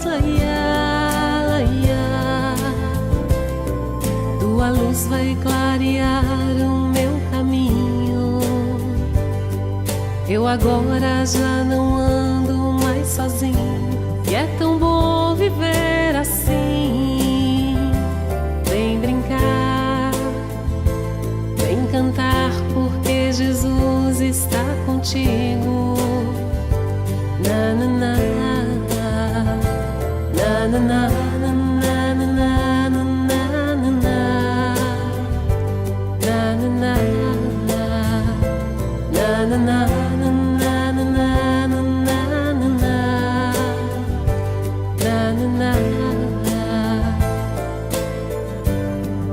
Laiá, laiá. Tua luz vai clarear o meu caminho. Eu agora já não ando mais sozinho, e é tão bom viver assim. Vem brincar, vem cantar, porque Jesus está contigo. Na na na na na na na na na na na na na na.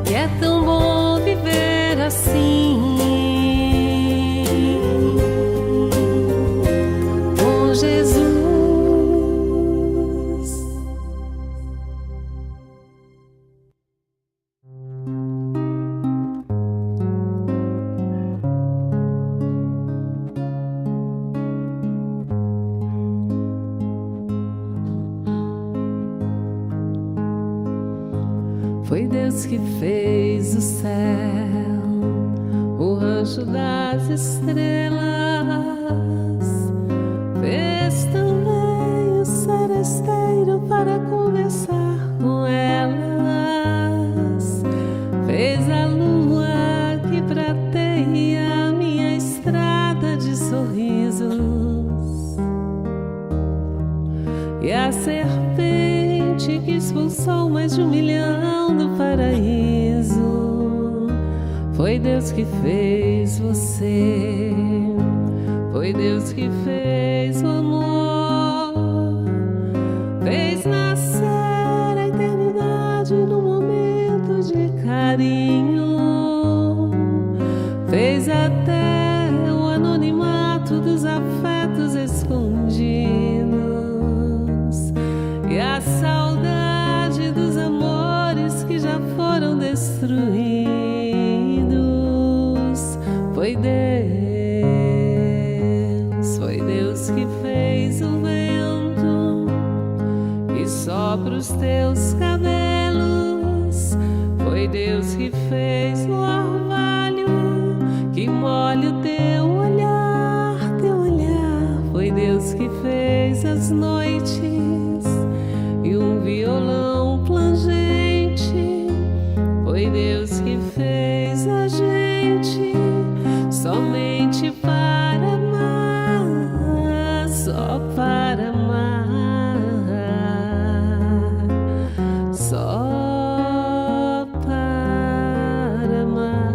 E é tão bom viver assim, com Jesus. Foi Deus que fez o céu, o rancho das estrelas, fez também o seresteiro para conversar com elas, fez a lua que prateia a minha estrada de sorrisos, e a serpente que expulsou mais de 1 milhão do paraíso. Foi Deus que fez você, foi Deus que fez o amor, fez nascer a eternidade num momento de carinho, fez até o anonimato dos afetos escondidos, e a saudade dos amores que já foram destruídos. Foi Deus que fez o vento que sopra os teus cabelos, foi Deus que fez o orvalho que molha o teu olhar, foi Deus que fez as noites e um violão plangente, foi Deus que fez a gente somente para amar, só para amar, só para amar.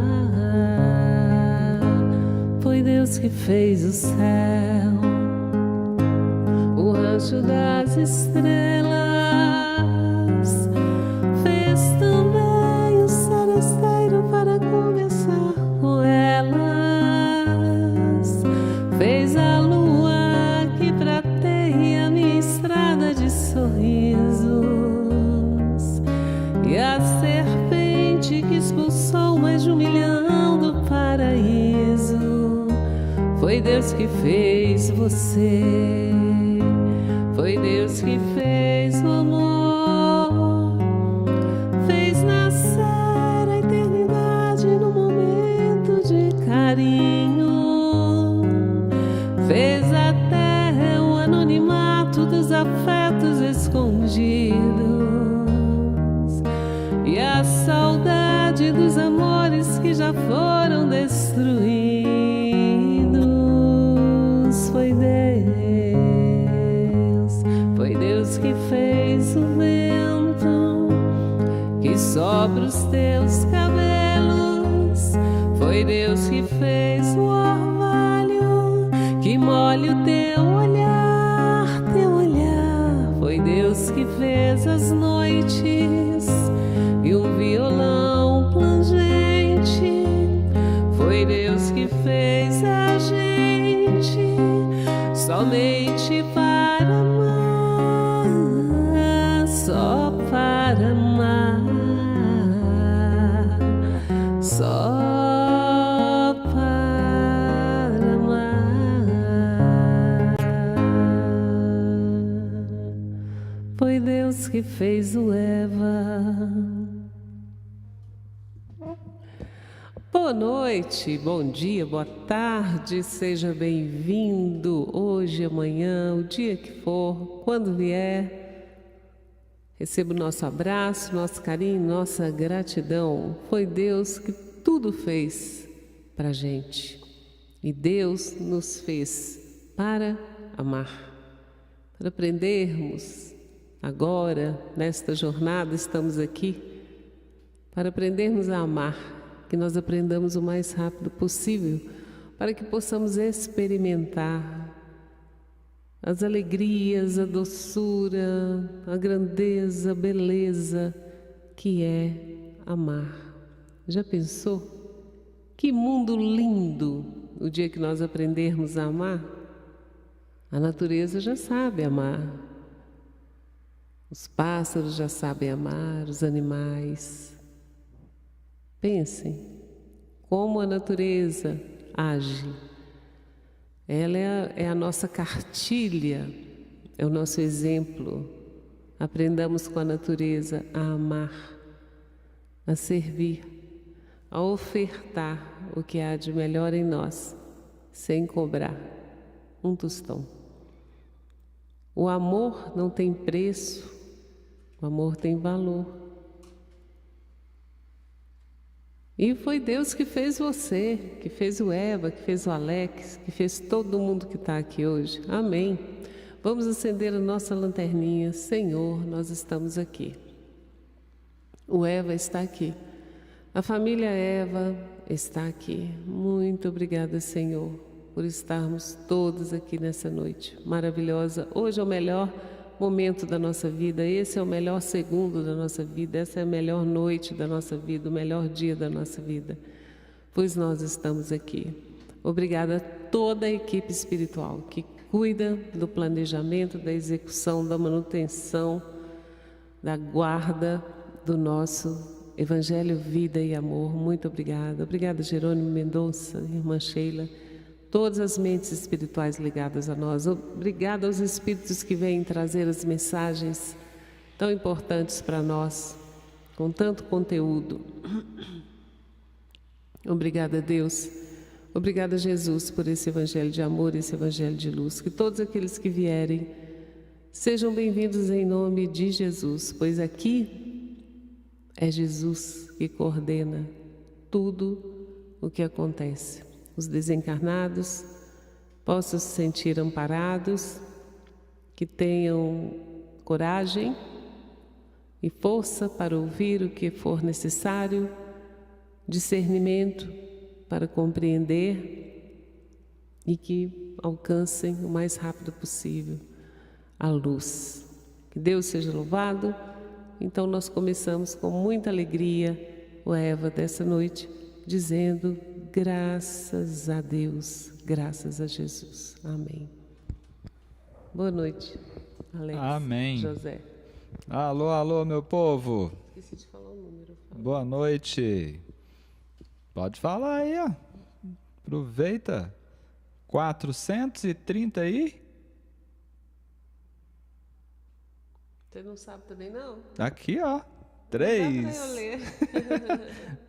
Foi Deus que fez o céu, o rancho das estrelas, fez também o seresteiro para conversar com elas, fez a lua que prateia a minha estrada de sorrisos, e a serpente que expulsou mais de 1 milhão do paraíso. Foi Deus que fez você, foi Deus que fez o amor, fez nascer a eternidade num momento de carinho, fez até o anonimato dos afetos escondidos, e a saudade dos amores que já foram destruídos. Foi Deus que fez o vento que sopra os teus cabelos, foi Deus que fez o orvalho que molha o teu olhar, foi Deus que fez as noites e um violão plangente, foi Deus que fez a gente somente para amar, só para amar, só para amar. Foi Deus fez o Eva. Boa noite, bom dia, boa tarde, seja bem-vindo hoje, amanhã, o dia que for, quando vier. Receba o nosso abraço, nosso carinho, nossa gratidão. Foi Deus que tudo fez pra gente. E Deus nos fez para amar. Para aprendermos agora, nesta jornada, estamos aqui para aprendermos a amar. Que nós aprendamos o mais rápido possível, para que possamos experimentar as alegrias, a doçura, a grandeza, a beleza que é amar. Já pensou? Que mundo lindo o dia que nós aprendermos a amar? A natureza já sabe amar. Os pássaros já sabem amar, os animais. Pensem como a natureza age. Ela é a nossa cartilha, é o nosso exemplo. Aprendamos com a natureza a amar, a servir, a ofertar o que há de melhor em nós, sem cobrar um tostão. O amor não tem preço, o amor tem valor. E foi Deus que fez você, que fez o Eva, que fez o Alex, que fez todo mundo que está aqui hoje. Amém. Vamos acender a nossa lanterninha. Senhor, nós estamos aqui. O Eva está aqui. A família Eva está aqui. Muito obrigada, Senhor, por estarmos todos aqui nessa noite maravilhosa. Hoje é o melhor momento da nossa vida, esse é o melhor segundo da nossa vida, essa é a melhor noite da nossa vida, o melhor dia da nossa vida, pois nós estamos aqui. Obrigada a toda a equipe espiritual que cuida do planejamento, da execução, da manutenção, da guarda do nosso Evangelho, Vida e Amor. Muito obrigada. Obrigada, Jerônimo Mendonça, irmã Sheila, todas as mentes espirituais ligadas a nós. Obrigada aos espíritos que vêm trazer as mensagens tão importantes para nós, com tanto conteúdo. Obrigada, Deus. Obrigada, Jesus, por esse evangelho de amor, esse evangelho de luz. Que todos aqueles que vierem sejam bem-vindos em nome de Jesus, pois aqui é Jesus que coordena tudo o que acontece. Os desencarnados possam se sentir amparados, que tenham coragem e força para ouvir o que for necessário, discernimento para compreender e que alcancem o mais rápido possível a luz. Que Deus seja louvado. Então nós começamos com muita alegria o Eva dessa noite, dizendo: graças a Deus, graças a Jesus. Amém. Boa noite, Alex. Amém. José. Alô, alô, meu povo. Esqueci de falar o número. Boa noite. Pode falar aí, ó. Aproveita. 430 aí? Você não sabe também, não? Aqui, ó. 3. Dá pra eu ler.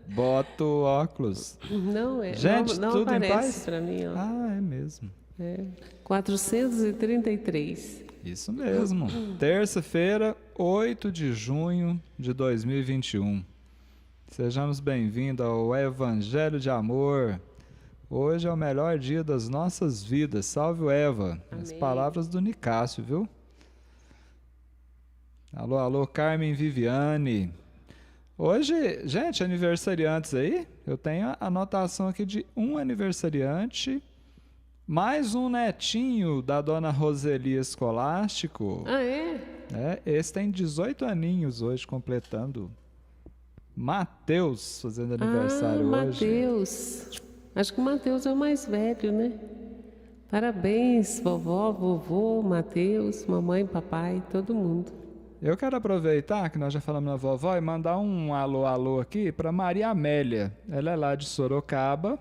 Bota o óculos. Não é. Gente, não tudo em aparece paz? para mim, ó. Ah, é mesmo. É. 433. Isso mesmo. Terça-feira, 8 de junho de 2021. Sejamos bem-vindos ao Evangelho de Amor. Hoje é o melhor dia das nossas vidas. Salve o Eva. Amém. As palavras do Nicásio, viu? Alô, alô, Carmen Viviane. Hoje, gente, aniversariantes aí, eu tenho a anotação aqui de um aniversariante, mais um netinho da dona Roseli Escolástico. Ah, é? É, esse tem 18 aninhos hoje, completando. Mateus fazendo aniversário hoje. Mateus. Acho que o Mateus é o mais velho, né? Parabéns, vovó, vovô, Mateus, mamãe, papai, todo mundo. Eu quero aproveitar que nós já falamos na vovó e mandar um alô, alô aqui para Maria Amélia. Ela é lá de Sorocaba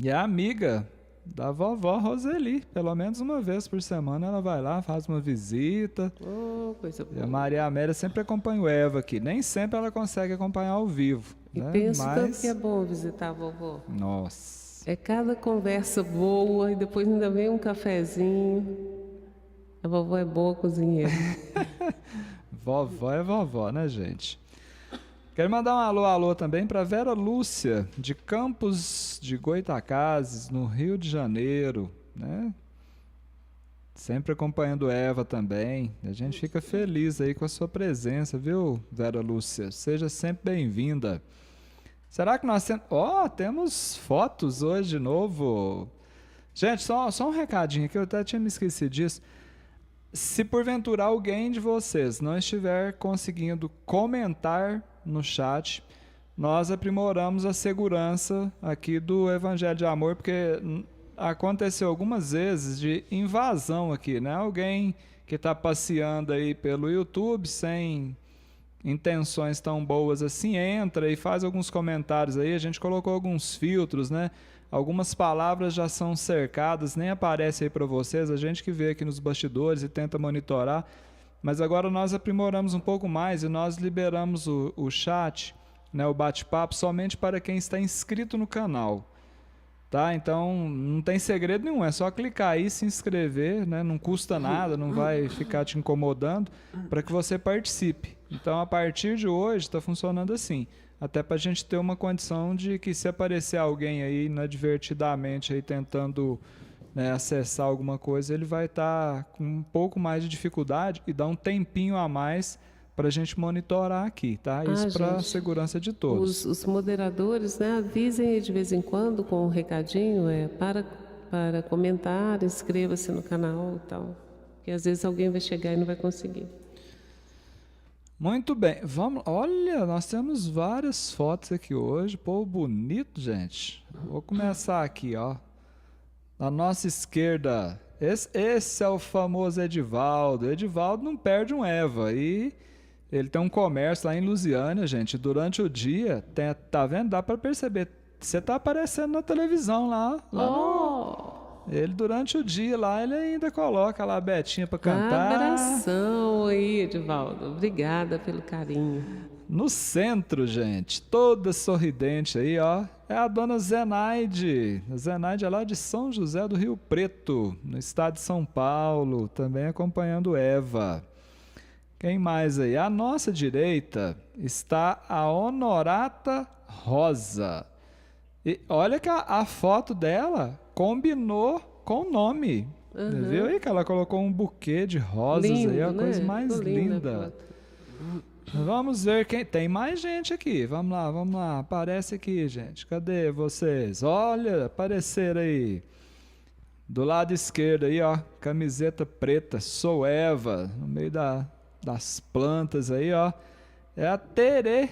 e é amiga Da vovó Roseli. Pelo menos uma vez por semana ela vai lá, faz uma visita. Oh, coisa boa. E a Maria Amélia sempre acompanha o Eva aqui. Nem sempre ela consegue acompanhar ao vivo. E né? penso Mas... tanto que é bom visitar a vovó. Nossa. É cada conversa boa e depois ainda vem um cafezinho. A vovó é boa cozinheira. Vovó é vovó, né, gente? Quero mandar um alô também para Vera Lúcia, de Campos de Goytacazes, no Rio de Janeiro, né? Sempre acompanhando Eva também. A gente fica feliz aí com a sua presença, viu, Vera Lúcia? Seja sempre bem-vinda. Será que nós temos... temos fotos hoje de novo. Gente, só um recadinho aqui, eu até tinha me esquecido disso. Se porventura alguém de vocês não estiver conseguindo comentar no chat, nós aprimoramos a segurança aqui do Evangelho de Amor, porque aconteceu algumas vezes de invasão aqui, né? Alguém que está passeando aí pelo YouTube sem intenções tão boas assim, entra e faz alguns comentários aí, a gente colocou alguns filtros, né? Algumas palavras já são cercadas, nem aparece aí para vocês, a gente que vê aqui nos bastidores e tenta monitorar, mas agora nós aprimoramos um pouco mais e nós liberamos o chat, né, o bate-papo, somente para quem está inscrito no canal. Tá? Então não tem segredo nenhum, é só clicar aí, se inscrever, né? Não custa nada, não vai ficar te incomodando, para que você participe. Então a partir de hoje está funcionando assim, até para a gente ter uma condição de que se aparecer alguém aí inadvertidamente aí tentando, né, acessar alguma coisa, ele vai estar com um pouco mais de dificuldade e dar um tempinho a mais para a gente monitorar aqui, tá? Isso para a segurança de todos. Os moderadores, né, avisem aí de vez em quando com um recadinho, para comentar, inscreva-se no canal e tal. Porque às vezes alguém vai chegar e não vai conseguir. Muito bem, vamos. Olha, nós temos várias fotos aqui hoje. Pô, bonito, gente. Vou começar aqui, ó. Na nossa esquerda, esse é o famoso Edivaldo. Edivaldo não perde um Eva e ele tem um comércio lá em Lusiânia, gente. Durante o dia, tá vendo? Dá para perceber. Você tá aparecendo na televisão lá Ele, durante o dia lá, ele ainda coloca lá a Betinha para cantar. Abração aí, Edivaldo. Obrigada pelo carinho. No centro, gente, toda sorridente aí, ó, é a dona Zenaide. A Zenaide é lá de São José do Rio Preto, no estado de São Paulo, também acompanhando Eva. Quem mais aí? À nossa direita está a Honorata Rosa. E olha que a foto dela combinou com o nome. Viu aí que ela colocou um buquê de rosas lindo, aí, a coisa mais linda. Vamos ver quem... Tem mais gente aqui. Vamos lá. Aparece aqui, gente. Cadê vocês? Olha, apareceram aí. Do lado esquerdo aí, ó. Camiseta preta. Sou Eva. No meio das plantas aí, ó. É a Terê,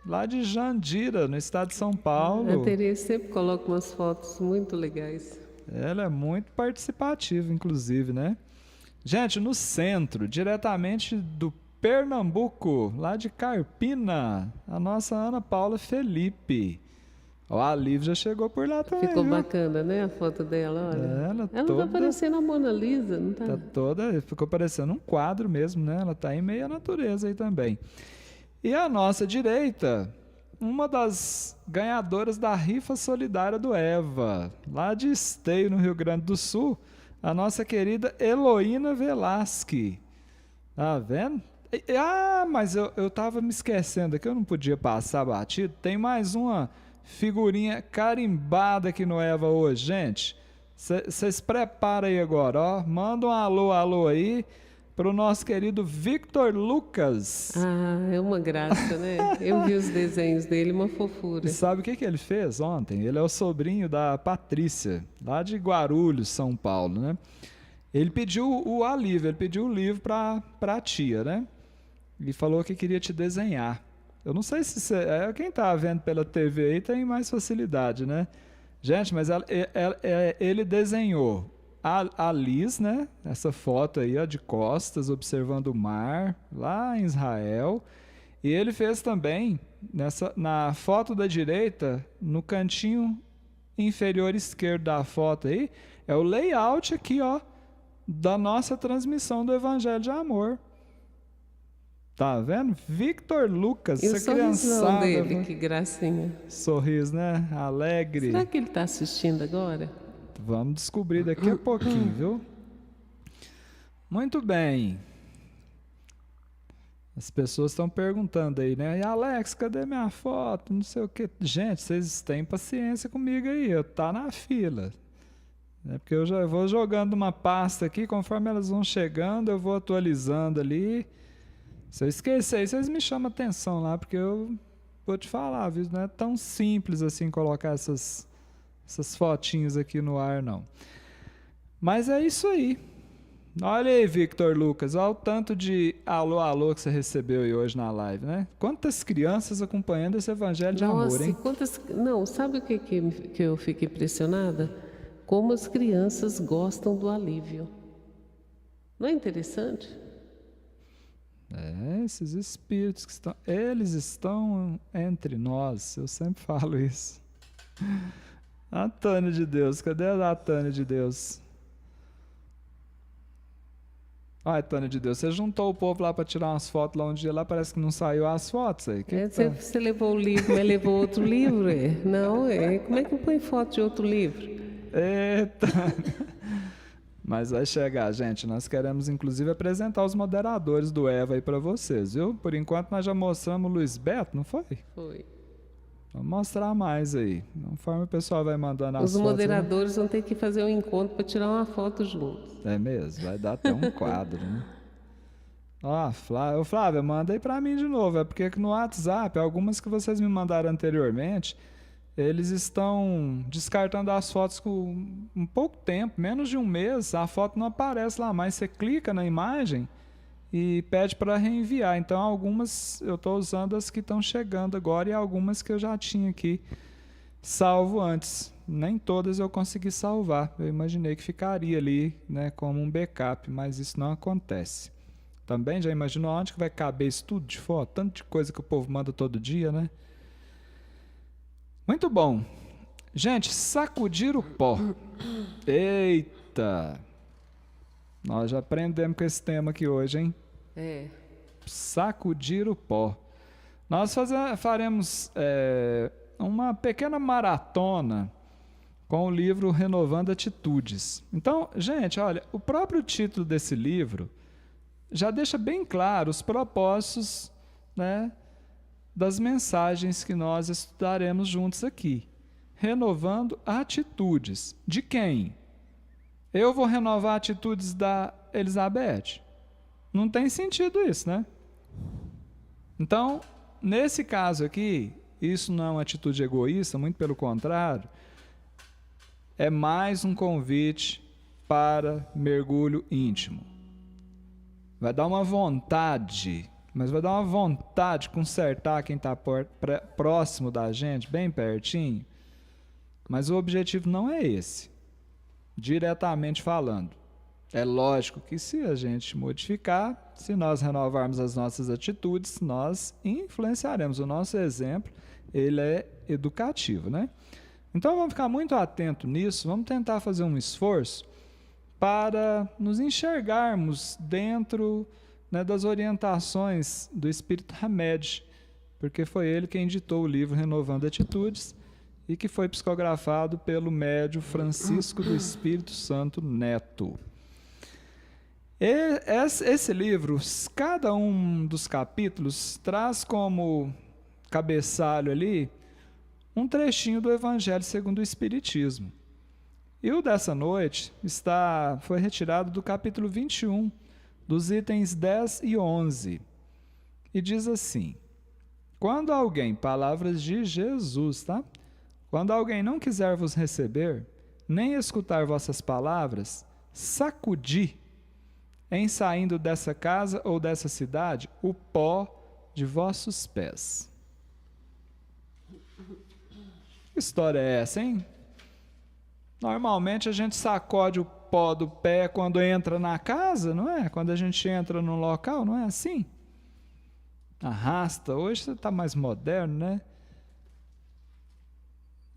lá de Jandira, no estado de São Paulo. A Terê sempre coloca umas fotos muito legais. Ela é muito participativa, inclusive, né? Gente, no centro, diretamente do Pernambuco, lá de Carpina, a nossa Ana Paula Felipe. Ó, a Liv já chegou por lá também. Ficou bacana, né? A foto dela, olha. Ela toda... tá parecendo a Mona Lisa, não tá? Ficou parecendo um quadro mesmo, né? Ela tá em meia natureza aí também. E à nossa direita, uma das ganhadoras da rifa solidária do Eva, lá de Esteio, no Rio Grande do Sul, a nossa querida Heloína Velasque. Tá vendo? Mas eu tava me esquecendo aqui, eu não podia passar batido. Tem mais uma figurinha carimbada aqui no Eva hoje, gente. Vocês preparam aí agora, ó. Manda um alô aí para o nosso querido Victor Lucas. É uma graça, né? Eu vi os desenhos dele, uma fofura. E sabe o que ele fez ontem? Ele é o sobrinho da Patrícia, lá de Guarulhos, São Paulo, né? Ele pediu o alívio, ele pediu o livro para a tia, né? E falou que queria te desenhar. Eu não sei se quem tá vendo pela TV aí tem mais facilidade, né? Gente, mas ele desenhou a Liz, né? Essa foto aí, ó, de costas, observando o mar, lá em Israel. E ele fez também, na foto da direita, no cantinho inferior esquerdo da foto aí é o layout aqui, ó, da nossa transmissão do Evangelho de Amor. Tá vendo? Victor Lucas, E o essa sorrisão criançada. dele, que gracinha. Sorriso, né? Alegre. Será que ele está assistindo agora? Vamos descobrir daqui a pouquinho, viu? Muito bem. As pessoas estão perguntando aí, né? E Alex, cadê minha foto? Não sei o quê. Gente, vocês têm paciência comigo aí, eu tá na fila. É porque eu já vou jogando uma pasta aqui, conforme elas vão chegando, eu vou atualizando ali. Se eu esquecer, vocês me chamam atenção lá, porque eu vou te falar, viu? Não é tão simples assim colocar essas fotinhas aqui no ar, não. Mas é isso aí. Olha aí, Victor Lucas, olha o tanto de alô, alô que você recebeu aí hoje na live, né? Quantas crianças acompanhando esse Evangelho de Amor, hein? Não, sabe o que eu fico impressionada? Como as crianças gostam do alívio. Não é interessante? Esses espíritos que estão, eles estão entre nós, eu sempre falo isso. A Tânia de Deus, cadê a Tânia de Deus? Ai, Tânia de Deus, você juntou o povo lá para tirar umas fotos lá um dia, lá parece que não saiu as fotos aí. Você levou o livro, mas levou outro livro? Não, como é que põe foto de outro livro? Eita! Mas vai chegar, gente. Nós queremos, inclusive, apresentar os moderadores do EVA aí para vocês, viu? Por enquanto, nós já mostramos o Luiz Beto, não foi? Foi. Vamos mostrar mais aí. Conforme o pessoal vai mandando as fotos. Os moderadores vão ter que fazer um encontro para tirar uma foto juntos. É mesmo? Vai dar até um quadro, né? Ó, Flávia, manda aí para mim de novo. É porque no WhatsApp, algumas que vocês me mandaram anteriormente, eles estão descartando as fotos com um pouco tempo, menos de um mês, a foto não aparece lá mais. Você clica na imagem e pede para reenviar. Então, algumas eu estou usando as que estão chegando agora e algumas que eu já tinha aqui salvo antes. Nem todas eu consegui salvar. Eu imaginei que ficaria ali, né, como um backup, mas isso não acontece. Também já imaginou onde que vai caber isso tudo de foto? Tanto de coisa que o povo manda todo dia, né? Muito bom. Gente, sacudir o pó. Eita! Nós já aprendemos com esse tema aqui hoje, hein? Sacudir o pó. Nós faremos uma pequena maratona com o livro Renovando Atitudes. Então, gente, olha, o próprio título desse livro já deixa bem claro os propósitos, né, das mensagens que nós estudaremos juntos aqui. Renovando atitudes. De quem? Eu vou renovar atitudes da Elizabeth? Não tem sentido isso, né? Então, nesse caso aqui, isso não é uma atitude egoísta, muito pelo contrário, é mais um convite para mergulho íntimo. Vai dar uma vontade, mas vai dar uma vontade de consertar quem está próximo da gente, bem pertinho. Mas o objetivo não é esse, diretamente falando. É lógico que se a gente modificar, se nós renovarmos as nossas atitudes, nós influenciaremos. O nosso exemplo, ele é educativo, né? Então vamos ficar muito atento nisso, vamos tentar fazer um esforço para nos enxergarmos dentro, né, das orientações do Espírito Hamed, porque foi ele quem editou o livro Renovando Atitudes e que foi psicografado pelo médium Francisco do Espírito Santo Neto. Esse livro, cada um dos capítulos traz como cabeçalho ali um trechinho do Evangelho segundo o Espiritismo. E o dessa noite foi retirado do capítulo 21, dos itens 10 e 11. E diz assim: quando alguém, palavras de Jesus, tá? Quando alguém não quiser vos receber, nem escutar vossas palavras, sacudi, em saindo dessa casa ou dessa cidade, o pó de vossos pés. Que história é essa, hein? Normalmente a gente sacode o pó do pé quando entra na casa, não é? Quando a gente entra num local, não é assim? Arrasta. Hoje você está mais moderno, né?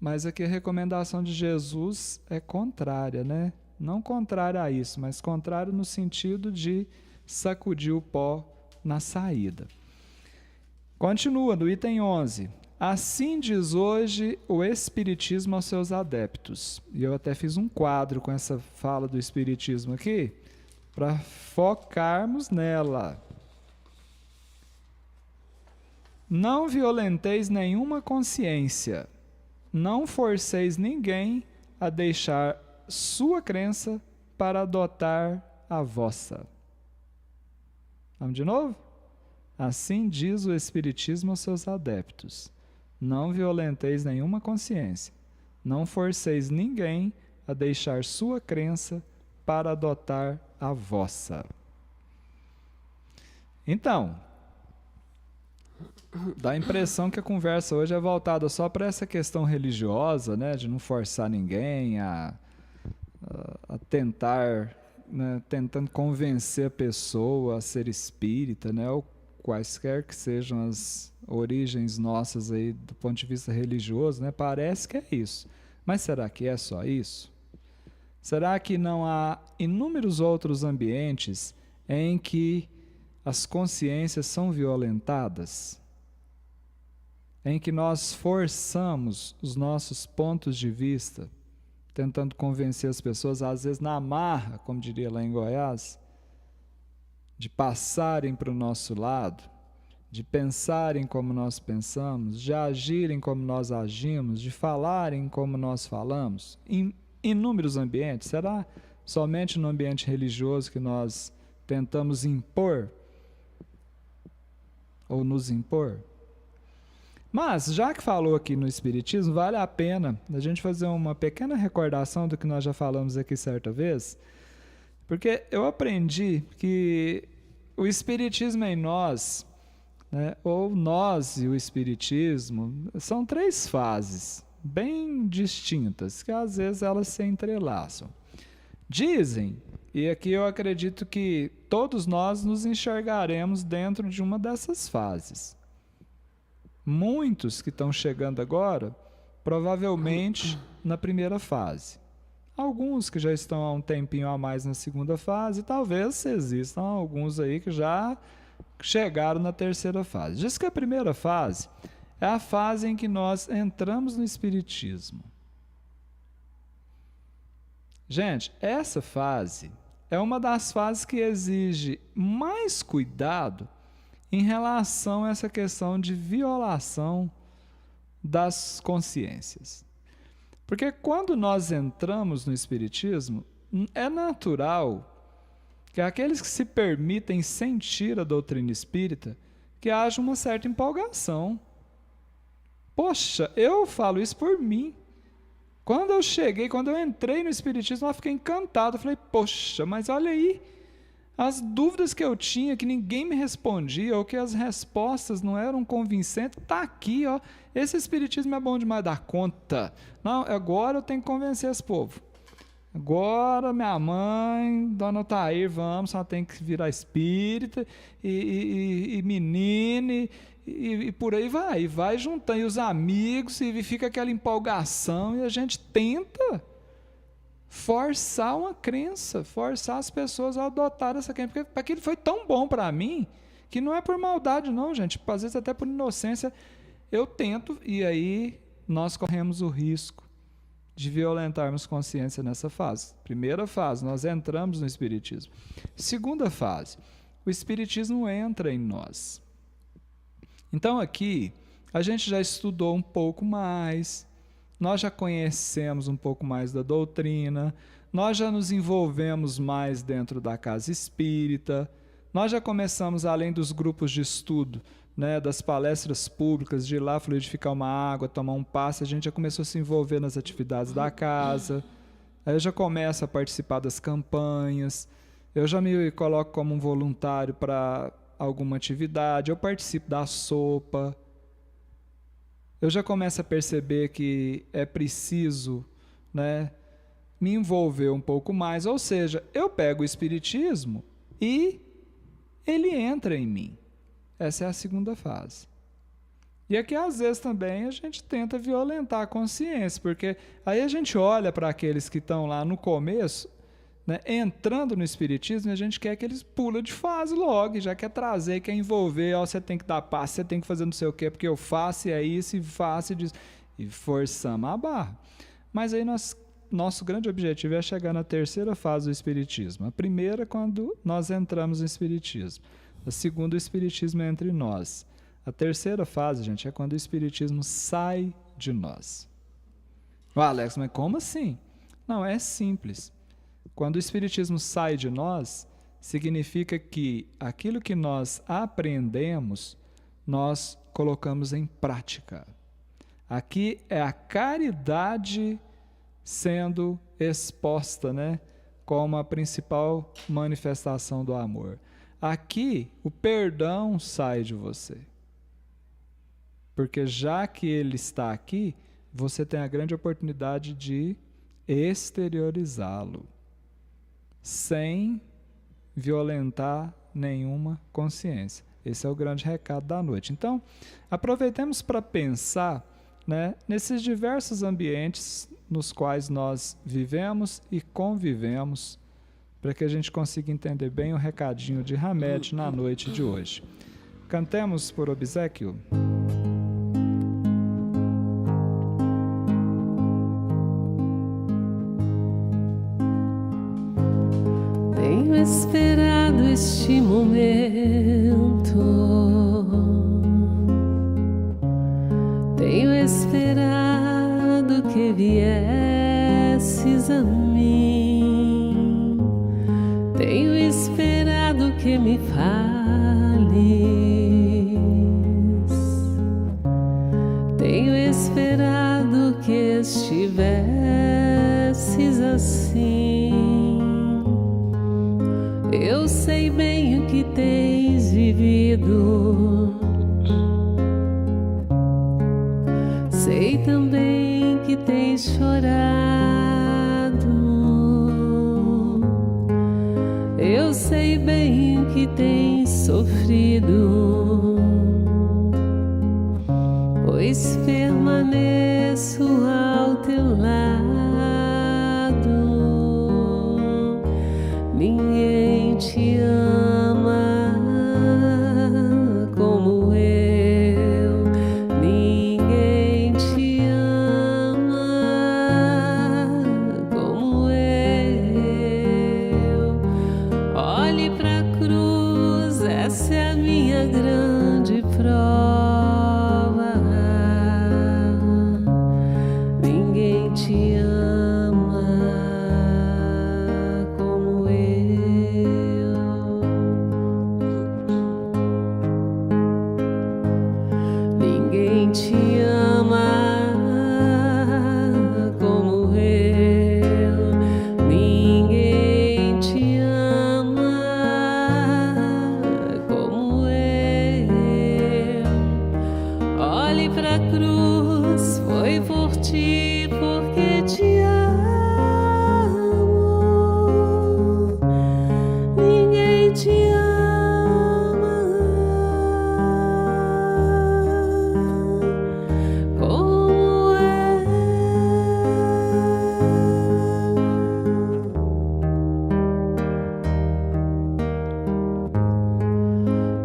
mas aqui a recomendação de Jesus é contrária, né? Não contrária a isso, mas contrária no sentido de sacudir o pó na saída. Continua no item 11. Assim diz hoje o Espiritismo aos seus adeptos. E eu até fiz um quadro com essa fala do Espiritismo aqui, para focarmos nela. Não violenteis nenhuma consciência, não forceis ninguém a deixar sua crença para adotar a vossa. Vamos de novo? Assim diz o Espiritismo aos seus adeptos. Não violenteis nenhuma consciência, não forceis ninguém a deixar sua crença para adotar a vossa. Então, dá a impressão que a conversa hoje é voltada só para essa questão religiosa, né, de não forçar ninguém a tentar, né, tentando convencer a pessoa a ser espírita, né, ou quaisquer que sejam as origens nossas aí do ponto de vista religioso, né, parece que é isso. Mas será que é só isso? Será que não há inúmeros outros ambientes em que as consciências são violentadas? Em que nós forçamos os nossos pontos de vista, tentando convencer as pessoas, às vezes na marra, como diria lá em Goiás, de passarem para o nosso lado, de pensarem como nós pensamos, de agirem como nós agimos, de falarem como nós falamos, em inúmeros ambientes. Será somente no ambiente religioso que nós tentamos impor ou nos impor? Mas, já que falou aqui no Espiritismo, vale a pena a gente fazer uma pequena recordação do que nós já falamos aqui certa vez, porque eu aprendi que o Espiritismo em nós, né, ou nós e o Espiritismo, são 3 fases bem distintas, que às vezes elas se entrelaçam. Dizem, e aqui eu acredito que todos nós nos enxergaremos dentro de uma dessas fases. Muitos que estão chegando agora, provavelmente na primeira fase. Alguns que já estão há um tempinho a mais na segunda fase, talvez existam alguns aí que já chegaram na terceira fase. Diz que a primeira fase é a fase em que nós entramos no Espiritismo. Gente, essa fase é uma das fases que exige mais cuidado em relação a essa questão de violação das consciências. Porque quando nós entramos no Espiritismo, é natural que aqueles que se permitem sentir a doutrina espírita, que haja uma certa empolgação. Poxa, eu falo isso por mim. Quando eu entrei no Espiritismo, eu fiquei encantado. Eu falei, poxa, mas olha aí, as dúvidas que eu tinha, que ninguém me respondia, ou que as respostas não eram convincentes, está aqui, ó. Esse Espiritismo é bom demais dar conta. Não, agora eu tenho que convencer esse povo. Agora minha mãe, Dona Otair, vamos, só tem que virar espírita, e menina, e por aí vai. E vai juntando, e os amigos, e fica aquela empolgação, e a gente tenta forçar uma crença, forçar as pessoas a adotar essa crença, porque aquilo foi tão bom para mim, que não é por maldade não, gente, às vezes até por inocência, eu tento, e aí nós corremos o risco de violentarmos consciência nessa fase. Primeira fase, nós entramos no Espiritismo. Segunda fase, o Espiritismo entra em nós. Então aqui, a gente já estudou um pouco mais, nós já conhecemos um pouco mais da doutrina, nós já nos envolvemos mais dentro da casa espírita, nós já começamos, além dos grupos de estudo, né, das palestras públicas, de ir lá fluidificar uma água, tomar um passe, a gente já começou a se envolver nas atividades da casa, aí eu já começo a participar das campanhas, eu já me coloco como um voluntário para alguma atividade, eu participo da sopa, eu já começo a perceber que é preciso, né, me envolver um pouco mais, ou seja, eu pego o Espiritismo e ele entra em mim. Essa é a segunda fase. E aqui, às vezes, também a gente tenta violentar a consciência, porque aí a gente olha para aqueles que estão lá no começo, né, entrando no espiritismo, e a gente quer que eles pulem de fase logo, e já quer trazer, quer envolver, ó, você tem que dar passo, você tem que fazer não sei o quê, porque eu faço, e é isso, e faço, e diz, e forçamos a barra. Mas aí nosso grande objetivo é chegar na terceira fase do espiritismo. A primeira, quando nós entramos no espiritismo. A segunda, o espiritismo é entre nós. A terceira fase, gente, é quando o espiritismo sai de nós. Alex, mas como assim? Não, é simples. Quando o espiritismo sai de nós, significa que aquilo que nós aprendemos, nós colocamos em prática. Aqui é a caridade sendo exposta, né, como a principal manifestação do amor. Aqui, o perdão sai de você. Porque já que ele está aqui, você tem a grande oportunidade de exteriorizá-lo, sem violentar nenhuma consciência. Esse é o grande recado da noite. Então, aproveitemos para pensar, né, nesses diversos ambientes nos quais nós vivemos e convivemos, para que a gente consiga entender bem o recadinho de Hamed na noite de hoje. Cantemos por obséquio. Tenho esperado este momento, tenho esperado que viesses a mim, tenho esperado que me fales, tenho esperado que estivesses assim. Eu sei bem o que tens vivido, sei também que tens chorado. Eu sei bem o que tens sofrido, pois permaneço ao teu lado. Ninguém te ama como eu, ninguém te ama como eu. Olhe pra cruz, essa é a minha grande prova. Ninguém te ama como eu. Ninguém te ama como eu. Ninguém te ama como eu. Olhe pra cruz, foi por ti, porque te amo. Ninguém te ama como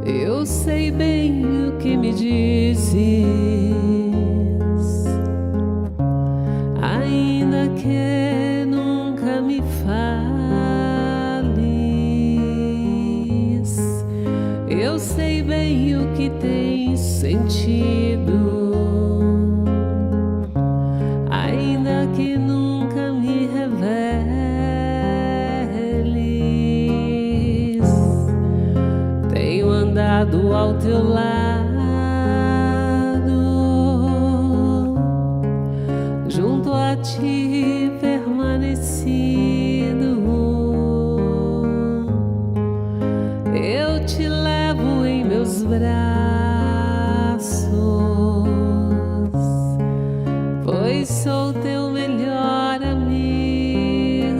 eu sei bem o que me dizes, ainda que nunca me fales. Eu sei bem o que tens sentido, ainda que nunca me reveles. Tenho andado ao teu lado, junto a ti permanecido. Eu te levo em meus braços, pois sou teu melhor amigo.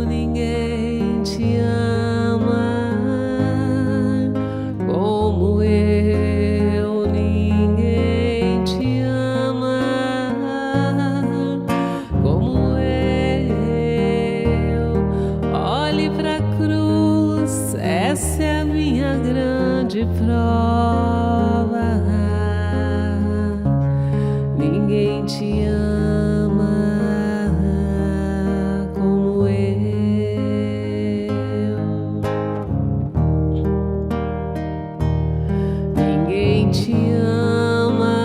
Ninguém te ama como eu, ninguém de prova. Ninguém te ama como eu. Ninguém te ama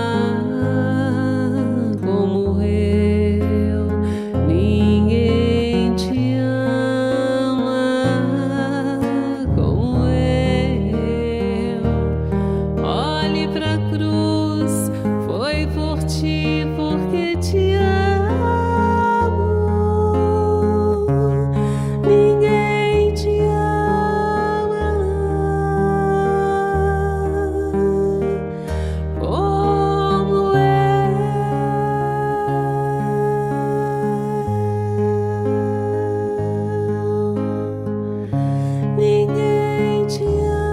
como eu. Ninguém te ama como eu. Olhe pra cruz, foi por ti, porque te amo. Ninguém te ama como eu. Ninguém te ama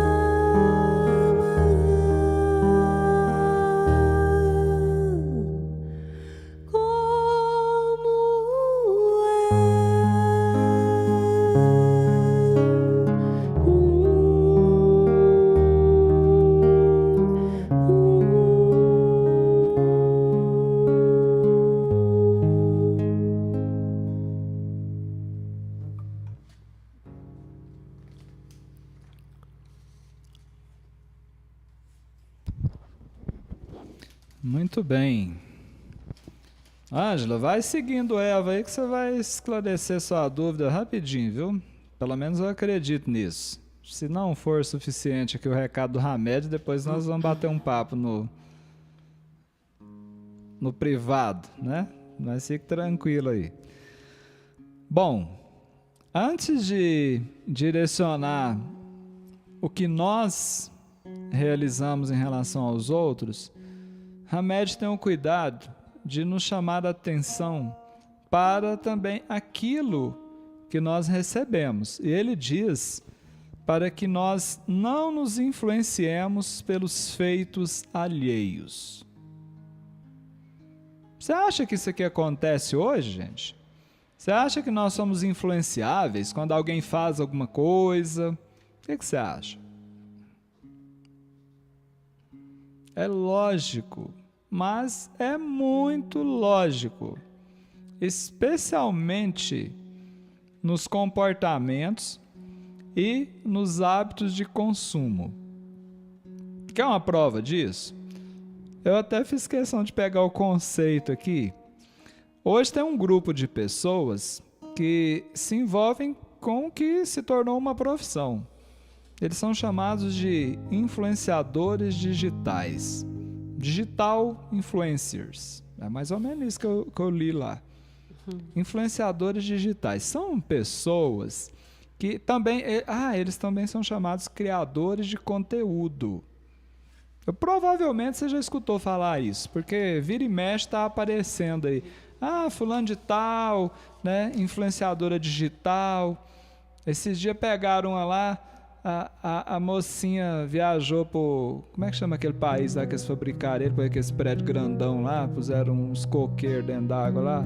Muito bem. Ângela, vai seguindo Eva aí que você vai esclarecer sua dúvida rapidinho, viu? Pelo menos eu acredito nisso. Se não for suficiente aqui o recado do Hamed, depois nós vamos bater um papo no privado, né? Mas fique tranquilo aí. Bom, antes de direcionar o que nós realizamos em relação aos outros, Hamed tem um cuidado de nos chamar a atenção para também aquilo que nós recebemos. E ele diz para que nós não nos influenciemos pelos feitos alheios. Você acha que isso aqui acontece hoje, gente? Você acha que nós somos influenciáveis quando alguém faz alguma coisa? O que você acha? É lógico, mas é muito lógico, especialmente nos comportamentos e nos hábitos de consumo. Quer uma prova disso? Eu até fiz questão de pegar o conceito aqui. Hoje tem um grupo de pessoas que se envolvem com o que se tornou uma profissão. Eles são chamados de influenciadores digitais. Digital influencers. É mais ou menos isso que eu li lá. Influenciadores digitais. São pessoas que também... eles também são chamados criadores de conteúdo. Provavelmente você já escutou falar isso, porque vira e mexe está aparecendo aí. Fulano de tal, né? Influenciadora digital. Esses dias pegaram uma lá... A mocinha viajou por... Como é que chama aquele país lá que eles fabricaram ele? Por aquele prédio grandão lá, puseram uns coqueiros dentro d'água lá.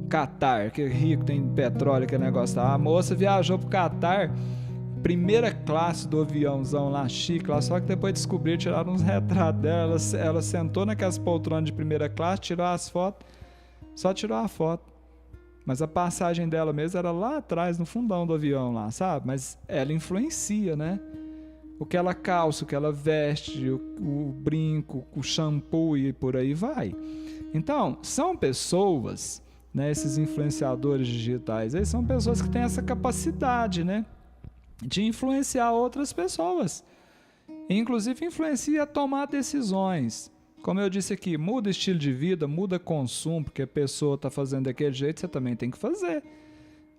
Catar, que rico, tem petróleo, aquele negócio lá. A moça viajou pro Catar, primeira classe do aviãozão lá, chique lá, só que depois descobriram, tiraram uns retratos dela. Ela sentou naquelas poltronas de primeira classe, tirou as fotos, só tirou a foto. Mas a passagem dela mesmo era lá atrás, no fundão do avião lá, sabe? Mas ela influencia, né? O que ela calça, o que ela veste, o brinco, o shampoo e por aí vai. Então, são pessoas, né? Esses influenciadores digitais, eles são pessoas que têm essa capacidade, né? De influenciar outras pessoas. Inclusive, influencia a tomar decisões. Como eu disse aqui, muda estilo de vida, muda consumo, porque a pessoa está fazendo daquele jeito, você também tem que fazer.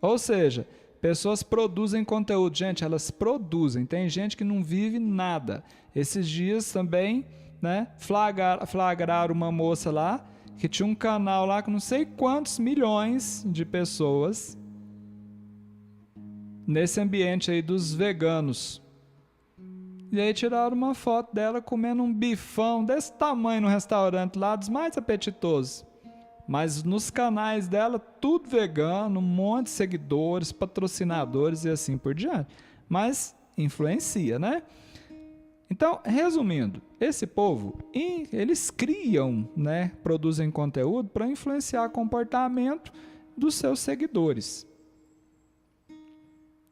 Ou seja, pessoas produzem conteúdo. Gente, elas produzem. Tem gente que não vive nada. Esses dias também, né, flagraram uma moça lá, que tinha um canal lá com não sei quantos milhões de pessoas nesse ambiente aí dos veganos. E aí tiraram uma foto dela comendo um bifão desse tamanho no restaurante lá, dos mais apetitosos. Mas nos canais dela, tudo vegano, um monte de seguidores, patrocinadores e assim por diante. Mas influencia, né? Então, resumindo, esse povo, eles criam, né, produzem conteúdo para influenciar o comportamento dos seus seguidores.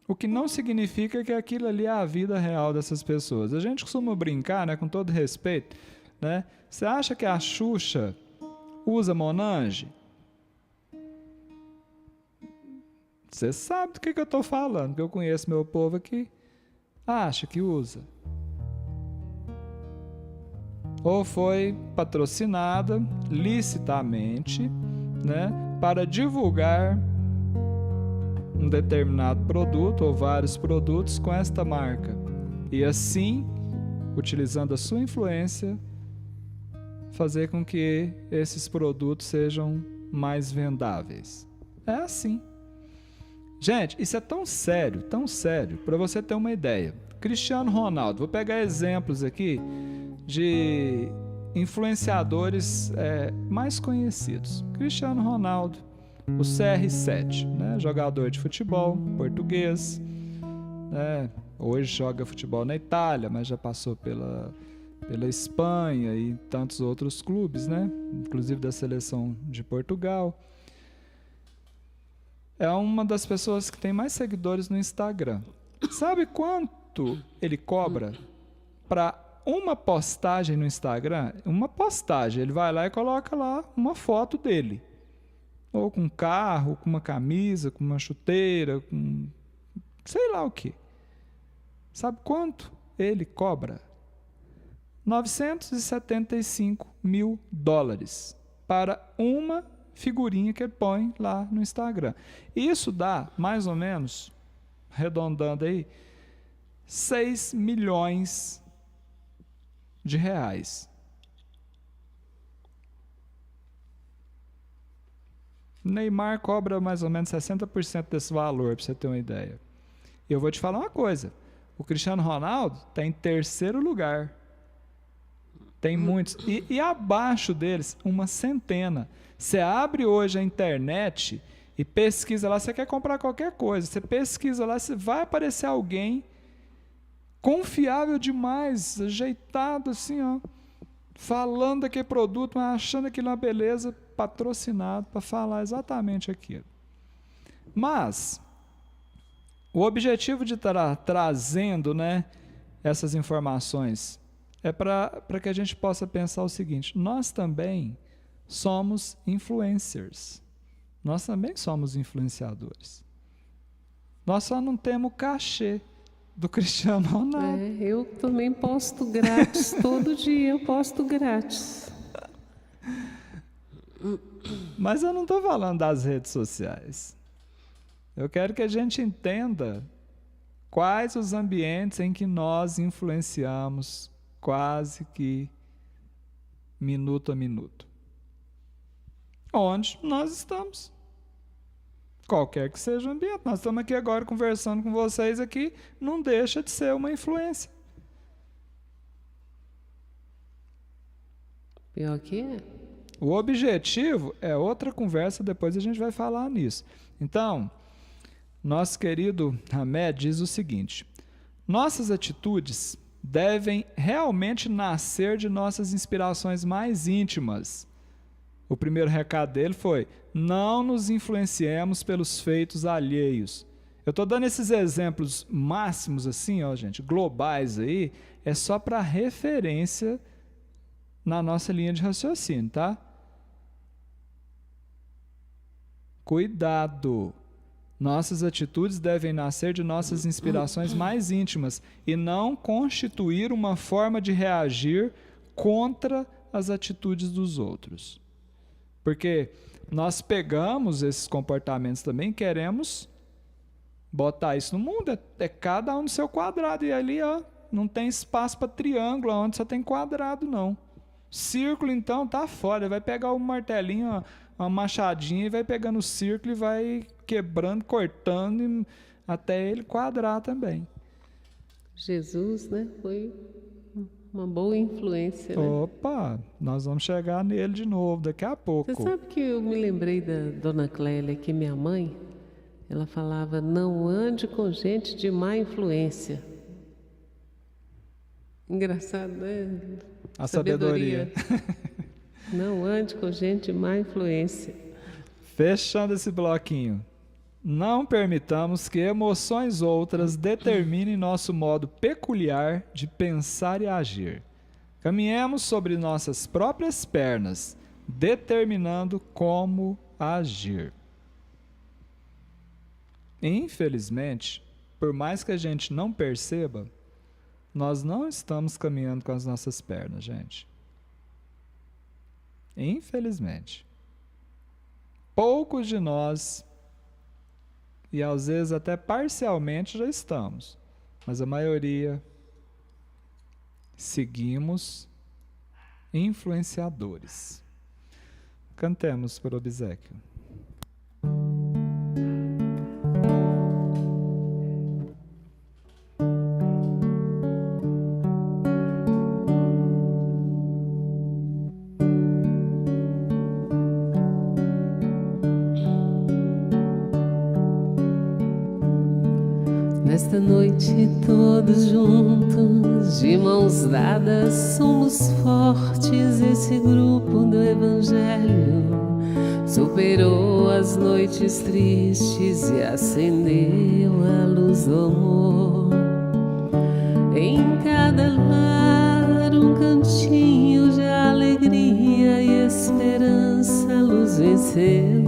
O que não significa que aquilo ali é a vida real dessas pessoas. A gente costuma brincar, né, com todo respeito, né? Você acha que a Xuxa usa Monange? Você sabe do que eu estou falando, que eu conheço meu povo aqui. Acha que usa. Ou foi patrocinada licitamente, né, para divulgar um determinado produto ou vários produtos com esta marca. E assim, utilizando a sua influência, fazer com que esses produtos sejam mais vendáveis. É assim. Gente, isso é tão sério, para você ter uma ideia. Cristiano Ronaldo, vou pegar exemplos aqui de influenciadores mais conhecidos. Cristiano Ronaldo, o CR7, né, jogador de futebol português, né, hoje joga futebol na Itália, mas já passou pela Espanha e tantos outros clubes, né, inclusive da seleção de Portugal. É uma das pessoas que tem mais seguidores no Instagram. Sabe quanto ele cobra para uma postagem no Instagram? Uma postagem, ele vai lá e coloca lá uma foto dele. Ou com um carro, com uma camisa, com uma chuteira, com sei lá o que. Sabe quanto ele cobra? $975 mil para uma figurinha que ele põe lá no Instagram. Isso dá, mais ou menos, arredondando aí, 6 milhões de reais. Neymar cobra mais ou menos 60% desse valor, para você ter uma ideia. E eu vou te falar uma coisa. O Cristiano Ronaldo está em terceiro lugar. Tem muitos. E abaixo deles, uma centena. Você abre hoje a internet e pesquisa lá, você quer comprar qualquer coisa. Você pesquisa lá, vai aparecer alguém confiável demais, ajeitado assim, ó, falando daquele produto, mas achando aquilo uma beleza, patrocinado para falar exatamente aquilo. Mas o objetivo de estar trazendo, né, essas informações é para que a gente possa pensar o seguinte: nós também somos influencers. Nós também somos influenciadores. Nós só não temos o cachê do Cristiano Ronaldo. Eu também posto grátis, todo dia eu posto grátis. Mas eu não estou falando das redes sociais. Eu quero que a gente entenda quais os ambientes em que nós influenciamos quase que minuto a minuto. Onde nós estamos. Qualquer que seja o ambiente. Nós estamos aqui agora conversando com vocês aqui, não deixa de ser uma influência. Pior que é. O objetivo é outra conversa, depois a gente vai falar nisso. Então, nosso querido Hamed diz o seguinte: nossas atitudes devem realmente nascer de nossas inspirações mais íntimas. O primeiro recado dele foi: não nos influenciemos pelos feitos alheios. Eu estou dando esses exemplos máximos assim, ó, gente, globais aí, é só para referência na nossa linha de raciocínio, tá? Cuidado! Nossas atitudes devem nascer de nossas inspirações mais íntimas e não constituir uma forma de reagir contra as atitudes dos outros. Porque nós pegamos esses comportamentos também, queremos botar isso no mundo, é cada um no seu quadrado, e ali ó, não tem espaço para triângulo, onde só tem quadrado não. Círculo então tá fora, vai pegar o martelinho, ó, uma machadinha, e vai pegando o círculo e vai quebrando, cortando, até ele quadrar também. Jesus, né, foi uma boa influência, né? Opa, nós vamos chegar nele de novo daqui a pouco. Você sabe que eu me lembrei da Dona Clélia, que minha mãe, ela falava: não ande com gente de má influência. Engraçado, né? A sabedoria. Não ande com gente de má influência. Fechando esse bloquinho. Não permitamos que emoções outras determinem nosso modo peculiar de pensar e agir. Caminhemos sobre nossas próprias pernas, determinando como agir. Infelizmente, por mais que a gente não perceba, nós não estamos caminhando com as nossas pernas, gente. Infelizmente. Poucos de nós, e às vezes até parcialmente já estamos, mas a maioria seguimos influenciadores. Cantemos por obséquio. Nesta noite todos juntos, de mãos dadas, somos fortes. Esse grupo do Evangelho superou as noites tristes e acendeu a luz do amor. Em cada lar um cantinho de alegria e esperança, a luz venceu.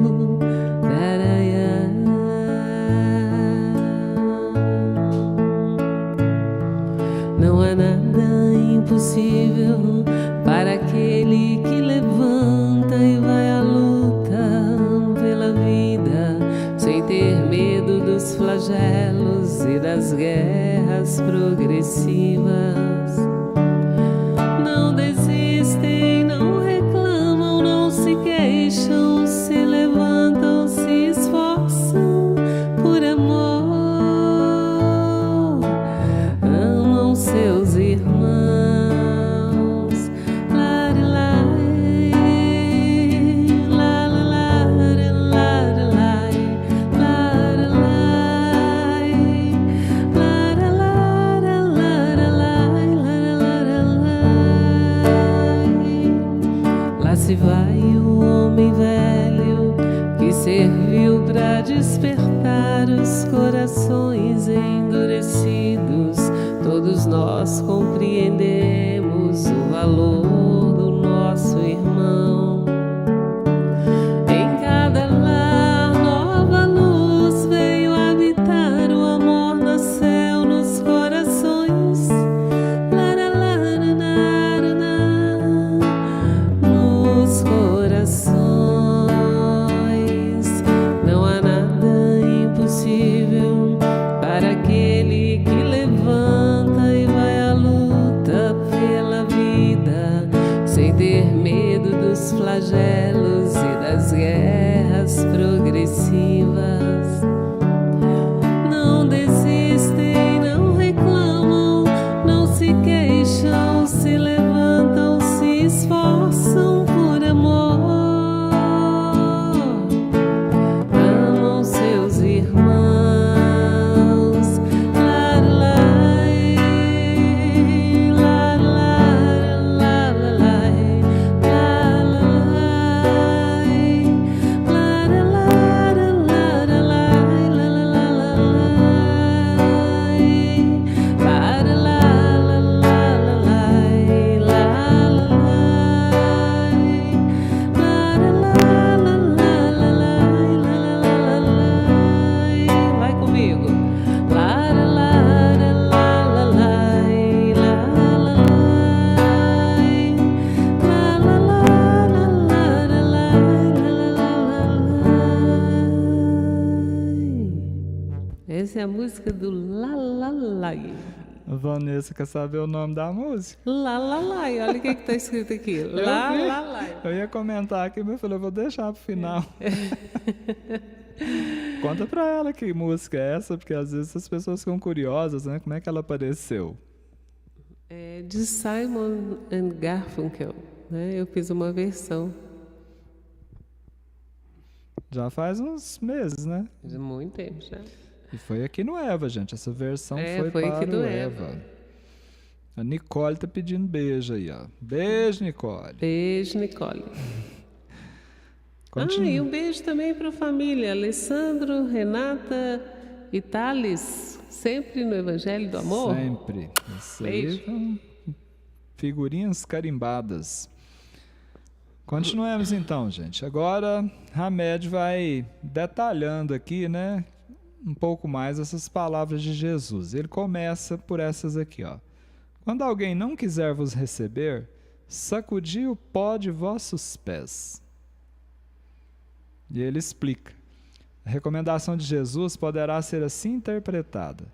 Não há nada impossível para aquele que levanta e vai à luta pela vida, sem ter medo dos flagelos e das guerras progressivas. Não desistem, não reclamam, não se queixam, se levantam, se esforçam por amor. Seus irmãos, lá se vai o homem velho que serviu para despertar os corações endurecidos. Todos nós compreendemos o valor do nosso irmão. Em cada lar, nova luz veio habitar, o amor nasceu nos corações. Nos corações. Não há nada impossível para aquele que levanta e vai à luta pela vida, sem ter medo dos flagelos e das guerras progressivas. Não desistem, não reclamam, não se queixam, se levantam, se esforçam por amor. Amam seus irmãos. Essa é a música do Lalalai. A Vanessa quer saber o nome da música. Lalalai, olha o que está escrito aqui. Lalalai. Eu ia comentar aqui, mas eu falei, eu vou deixar pro final. Conta pra ela que música é essa, porque às vezes as pessoas ficam curiosas, né? Como é que ela apareceu? É de Simon and Garfunkel, né? Eu fiz uma versão. Já faz uns meses, né? De muito tempo já. E foi aqui no Eva, gente. Essa versão foi aqui para do o Eva. Eva. A Nicole tá pedindo beijo aí, ó. Beijo, Nicole. Beijo, Nicole. E um beijo também para a família. Alessandro, Renata e Thales, sempre no Evangelho do Amor. Sempre. Isso Beijo. aí, figurinhas carimbadas. Continuemos então, gente. Agora, Hamed vai detalhando aqui, né, um pouco mais essas palavras de Jesus. Ele começa por essas aqui, ó. Quando alguém não quiser vos receber, sacudi o pó de vossos pés. E ele explica. A recomendação de Jesus poderá ser assim interpretada: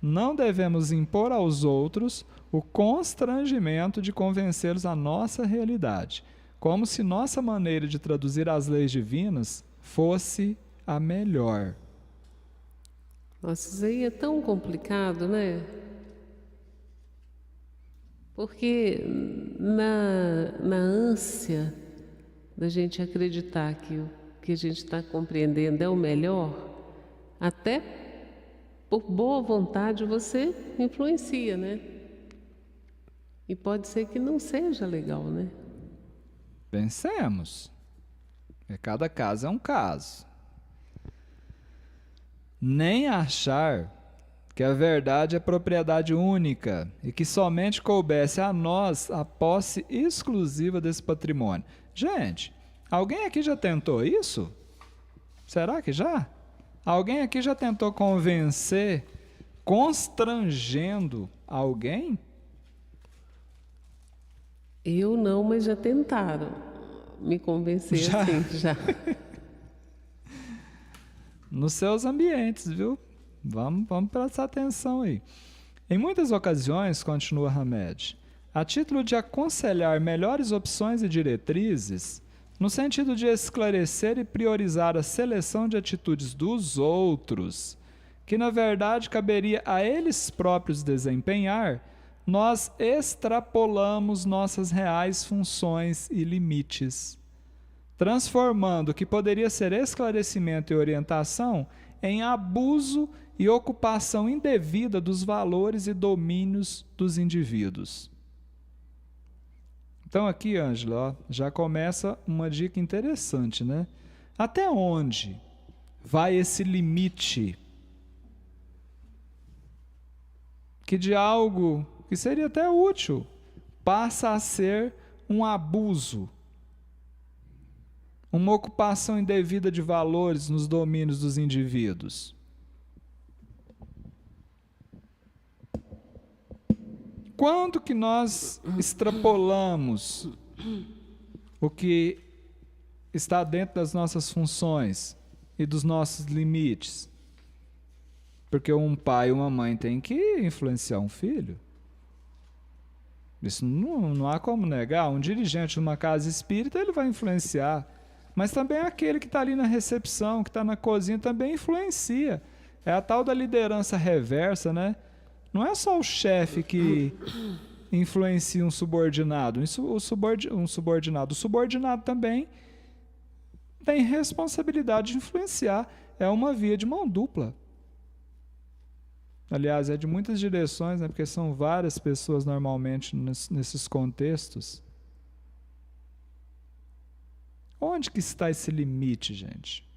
não devemos impor aos outros o constrangimento de convencê-los à nossa realidade, como se nossa maneira de traduzir as leis divinas fosse a melhor. Nossa, isso aí é tão complicado, né? Porque na ânsia da gente acreditar que o que a gente está compreendendo é o melhor, até por boa vontade você influencia, né? E pode ser que não seja legal, né? Pensemos. Cada caso é um caso. Nem achar que a verdade é propriedade única e que somente coubesse a nós a posse exclusiva desse patrimônio. Gente, alguém aqui já tentou isso? Será que já? Alguém aqui já tentou convencer, constrangendo alguém? Eu não, mas já tentaram me convencer Já? assim, já. Nos seus ambientes, viu? Vamos prestar atenção aí. Em muitas ocasiões, continua Hamed, a título de aconselhar melhores opções e diretrizes, no sentido de esclarecer e priorizar a seleção de atitudes dos outros, que na verdade caberia a eles próprios desempenhar, nós extrapolamos nossas reais funções e limites, transformando o que poderia ser esclarecimento e orientação em abuso e ocupação indevida dos valores e domínios dos indivíduos. Então aqui, Ângela, já começa uma dica interessante, né? Até onde vai esse limite que de algo que seria até útil passa a ser um abuso, uma ocupação indevida de valores nos domínios dos indivíduos? Quando que nós extrapolamos o que está dentro das nossas funções e dos nossos limites? Porque um pai e uma mãe têm que influenciar um filho. Isso não há como negar. Um dirigente de uma casa espírita, ele vai influenciar. Mas também aquele que está ali na recepção, que está na cozinha, também influencia. É a tal da liderança reversa, né? Não é só o chefe que influencia um subordinado. O subordinado também tem responsabilidade de influenciar. É uma via de mão dupla. Aliás, é de muitas direções, né? Porque são várias pessoas normalmente nesses contextos. Onde que está esse limite, gente?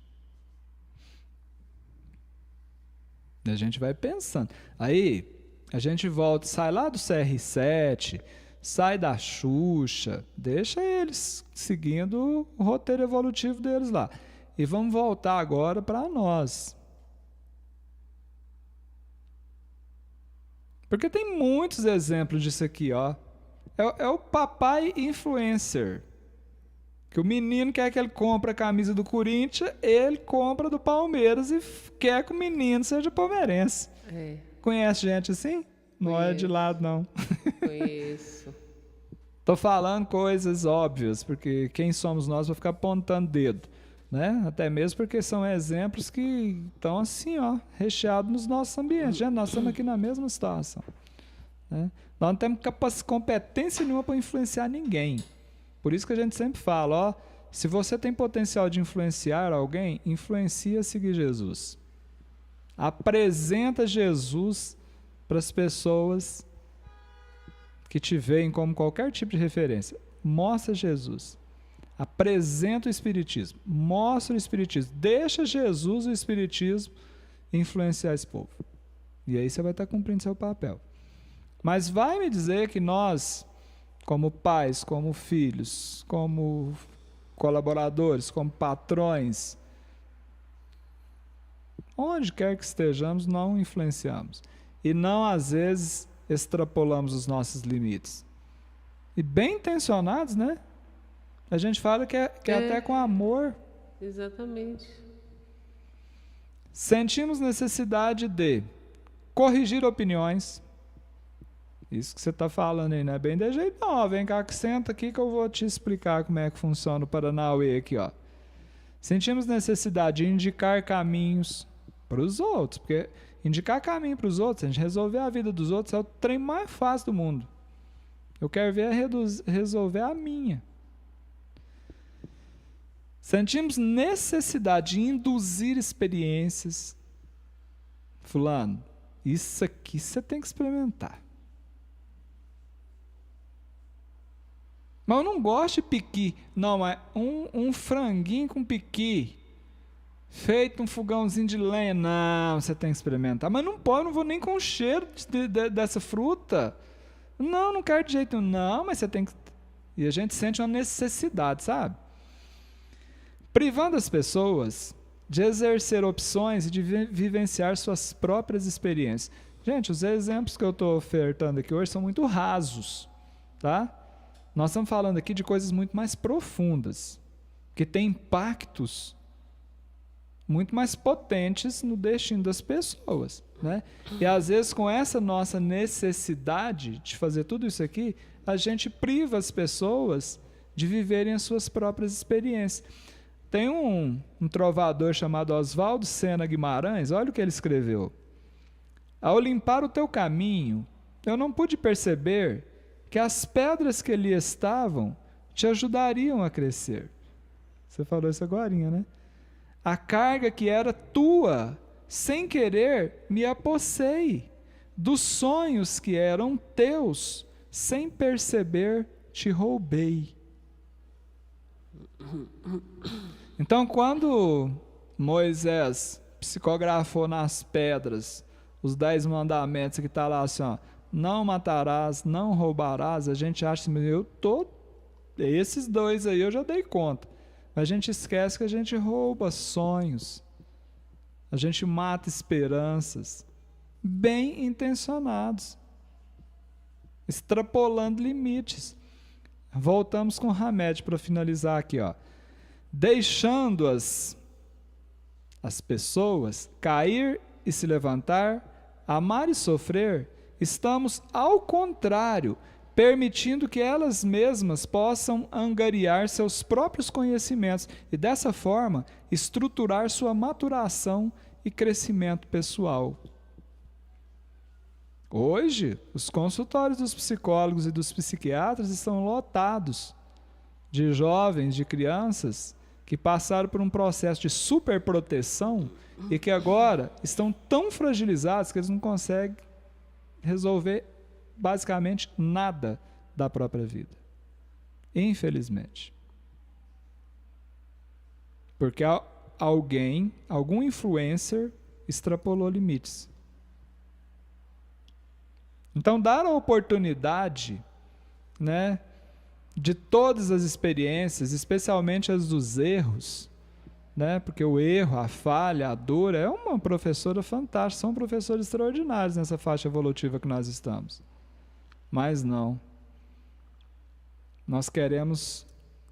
A gente vai pensando. Aí a gente volta, sai lá do CR7, sai da Xuxa, deixa eles seguindo o roteiro evolutivo deles lá. E vamos voltar agora para nós. Porque tem muitos exemplos disso aqui, ó. É o papai influencer. Que o menino quer que ele compre a camisa do Corinthians, ele compra do Palmeiras e quer que o menino seja palmeirense. É. Conhece gente assim? Não Conheço. é de lado, não. Conheço. Tô falando coisas óbvias, porque quem somos nós vai ficar apontando dedo, né? Até mesmo porque são exemplos que estão assim, ó, recheados nos nossos ambientes. Gente, nós estamos aqui na mesma situação, né? Nós não temos competência nenhuma para influenciar ninguém. Por isso que a gente sempre fala, ó, se você tem potencial de influenciar alguém, influencia a seguir Jesus. Apresenta Jesus para as pessoas que te veem como qualquer tipo de referência. Mostra Jesus. Apresenta o Espiritismo. Mostra o Espiritismo. Deixa Jesus e o Espiritismo influenciar esse povo. E aí você vai estar cumprindo seu papel. Mas vai me dizer que nós, como pais, como filhos, como colaboradores, como patrões, onde quer que estejamos, não influenciamos. E não, às vezes, extrapolamos os nossos limites. E bem intencionados, né? A gente fala que é até com amor. Exatamente. Sentimos necessidade de corrigir opiniões. Isso que você está falando aí, não é bem de jeito não. Vem cá que senta aqui que eu vou te explicar como é que funciona o Paranauê aqui, ó. Sentimos necessidade de indicar caminhos para os outros, porque indicar caminho para os outros, a gente resolver a vida dos outros, é o trem mais fácil do mundo. Eu quero ver resolver a minha. Sentimos necessidade de induzir experiências. Fulano, isso aqui você tem que experimentar. Mas eu não gosto de piqui. Não, é um franguinho com piqui. Feito um fogãozinho de lenha. Não, você tem que experimentar. Mas não pode, não vou nem com o cheiro dessa fruta. Não quero de jeito nenhum. Não, mas você tem que... E a gente sente uma necessidade, sabe? Privando as pessoas de exercer opções e de vivenciar suas próprias experiências. Gente, os exemplos que eu estou ofertando aqui hoje são muito rasos, tá? Nós estamos falando aqui de coisas muito mais profundas, que têm impactos muito mais potentes no destino das pessoas, né? E às vezes com essa nossa necessidade de fazer tudo isso aqui, a gente priva as pessoas de viverem as suas próprias experiências. Tem um trovador chamado Oswaldo Sena Guimarães, olha o que ele escreveu. Ao limpar o teu caminho, eu não pude perceber que as pedras que ali estavam te ajudariam a crescer. Você falou isso agorinha, né? A carga que era tua, sem querer, me apossei. Dos sonhos que eram teus, sem perceber, te roubei. Então, quando Moisés psicografou nas pedras os 10 mandamentos que está lá assim, ó, não matarás, não roubarás, a gente acha assim, esses dois aí eu já dei conta. Mas a gente esquece que a gente rouba sonhos, a gente mata esperanças, bem intencionados, extrapolando limites. Voltamos com Hamed para finalizar aqui, ó. Deixando as pessoas cair e se levantar, amar e sofrer, estamos, ao contrário, permitindo que elas mesmas possam angariar seus próprios conhecimentos e, dessa forma, estruturar sua maturação e crescimento pessoal. Hoje, os consultórios dos psicólogos e dos psiquiatras estão lotados de jovens, de crianças que passaram por um processo de superproteção e que agora estão tão fragilizados que eles não conseguem resolver basicamente nada da própria vida. Infelizmente. Porque algum influencer extrapolou limites. Então, dar a oportunidade, né, de todas as experiências, especialmente as dos erros, né, porque o erro, a falha, a dor, é uma professora fantástica, são professores extraordinários nessa faixa evolutiva que nós estamos. Mas não. Nós queremos...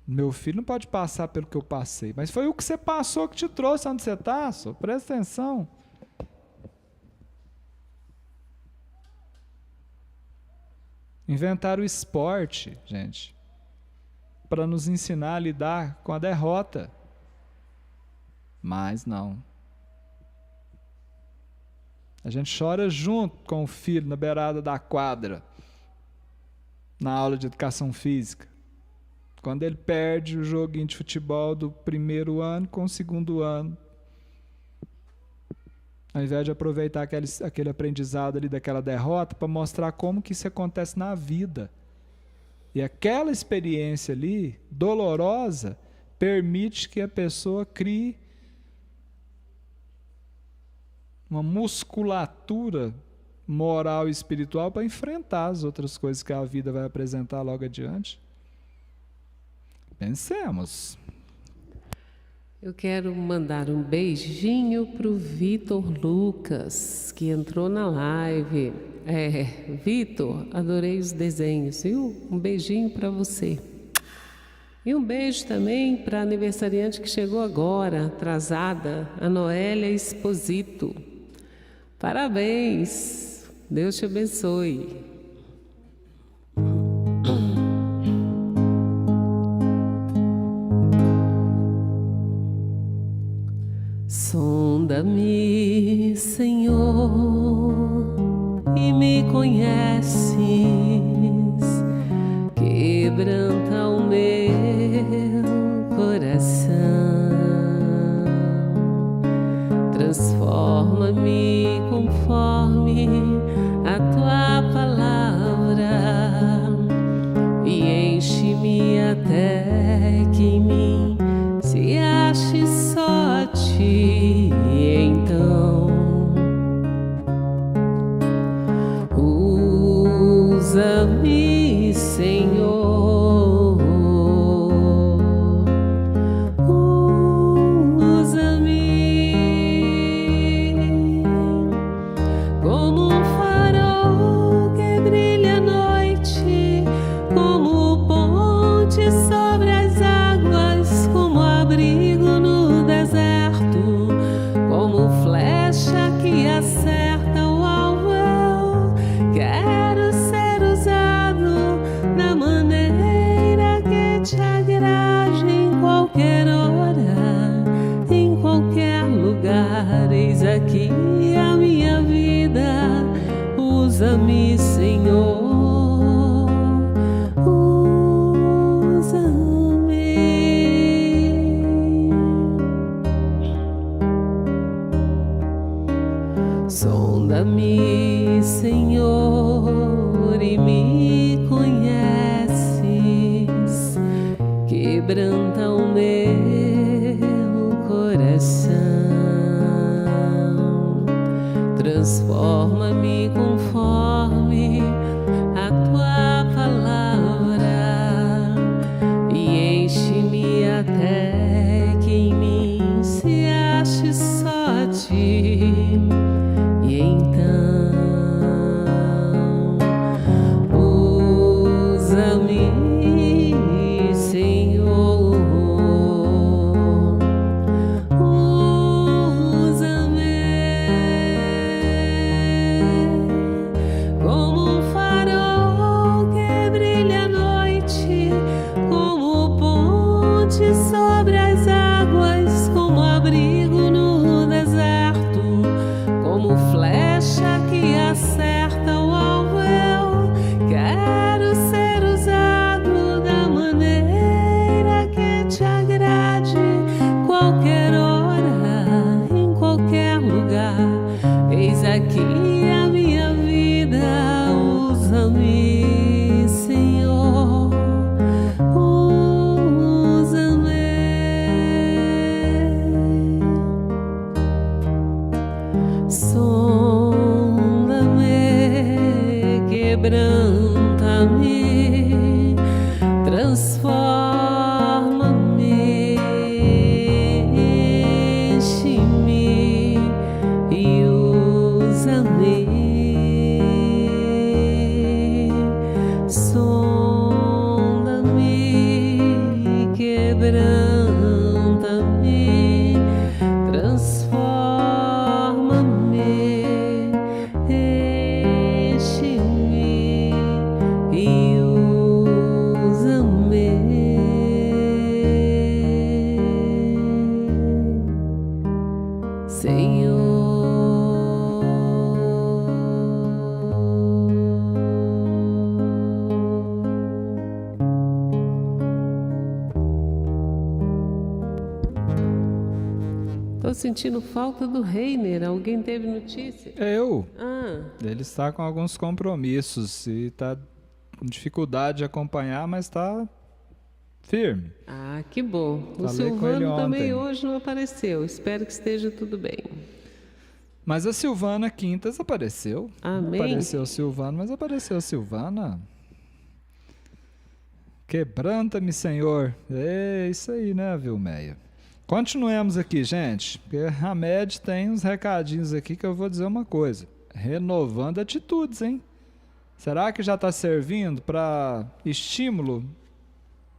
Meu filho não pode passar pelo que eu passei, mas foi o que você passou que te trouxe onde você está, só presta atenção. Inventaram o esporte, gente, para nos ensinar a lidar com a derrota. Mas não. A gente chora junto com o filho na beirada da quadra, na aula de educação física. Quando ele perde o joguinho de futebol do primeiro ano com o segundo ano. ao invés de aproveitar aquele aprendizado ali daquela derrota para mostrar como que isso acontece na vida. E aquela experiência ali, dolorosa, permite que a pessoa crie uma musculatura moral e espiritual para enfrentar as outras coisas que a vida vai apresentar logo adiante. Pensemos. Eu quero mandar um beijinho pro Vitor Lucas, que entrou na live. Vitor, adorei os desenhos, viu? Um beijinho para você. E um beijo também para a aniversariante que chegou agora, atrasada, a Noélia Esposito. Parabéns! Deus te abençoe. Sonda-me, Senhor, e me conheces, quebranta o meu coração, transforma-me conforme a tua palavra e enche-me até que em mim se ache só a ti. Então usa-me, Senhor, usa-me como um farol que brilha à noite, como ponte sobre as águas, como abrigo no deserto, como flecha que acerta o alvo. Eu quero ser usado da maneira que te agrade, em qualquer hora, em qualquer lugar. Eis aqui a minha vida, usa-me, Senhor. Sonda-me, Senhor, e me conheces, quebranta o meu coração, transforma-me conforme a tua palavra e enche-me até que em mim se ache só a ti. E então usa-me, Senhor, usa-me como um farol que brilha à noite, como ponte sobre as águas, como abrigo no deserto, como flecha que acerta o alvo. Eu quero ser usado da maneira que te agrade, qualquer hora, em qualquer lugar. Eis aqui a minha vida, usa-me, Senhor, usa-me. Sonda-me, quebranta-me, transforma-me, enche-me e usa-me. Sonda-me, quebranta-me, transforma-me, enche-me e usa-me. Senhor. Tô sentindo falta do Reiner. Alguém teve notícia? Eu. Ah, Ele está com alguns compromissos e está com dificuldade de acompanhar, mas está firme. que bom. O Falei com ele Silvano também ontem. hoje não apareceu. Espero que esteja tudo bem. Mas a Silvana Quintas apareceu. Amém. Apareceu o Silvano, mas apareceu a Silvana. Quebranta-me, Senhor. É isso aí, né, Vilmeia? Continuemos aqui, gente. Porque a Med tem uns recadinhos aqui que eu vou dizer uma coisa. Renovando atitudes, hein? Será que já está servindo para estímulo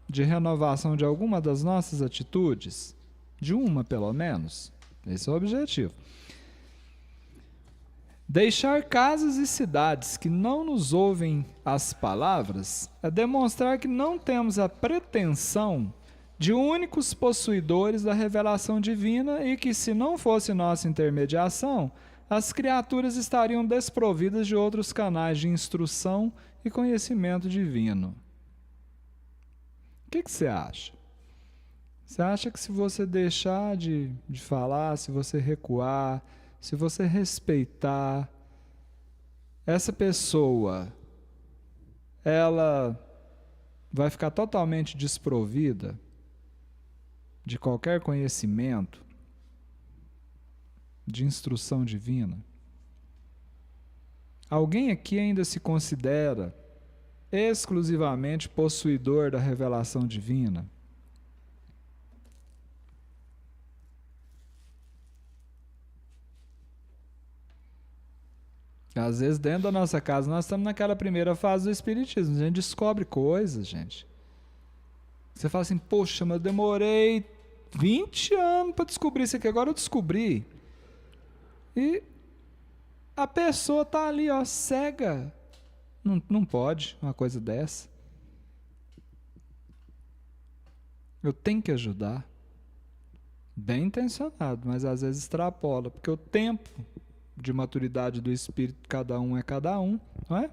de renovação de alguma das nossas atitudes? De uma, pelo menos? Esse é o objetivo. Deixar casas e cidades que não nos ouvem as palavras é demonstrar que não temos a pretensão de únicos possuidores da revelação divina e que, se não fosse nossa intermediação, as criaturas estariam desprovidas de outros canais de instrução e conhecimento divino. O que você acha? Você acha que se você deixar de falar, se você recuar, se você respeitar essa pessoa, ela vai ficar totalmente desprovida de qualquer conhecimento, de instrução divina? Alguém aqui ainda se considera exclusivamente possuidor da revelação divina? Às vezes, dentro da nossa casa, nós estamos naquela primeira fase do espiritismo. A gente descobre coisas, gente. Você fala assim, poxa, mas eu demorei 20 anos para descobrir isso aqui. Agora eu descobri. E a pessoa está ali, ó, cega. Não pode uma coisa dessa. Eu tenho que ajudar. Bem intencionado, mas às vezes extrapola. Porque o tempo de maturidade do espírito, cada um é cada um, não é?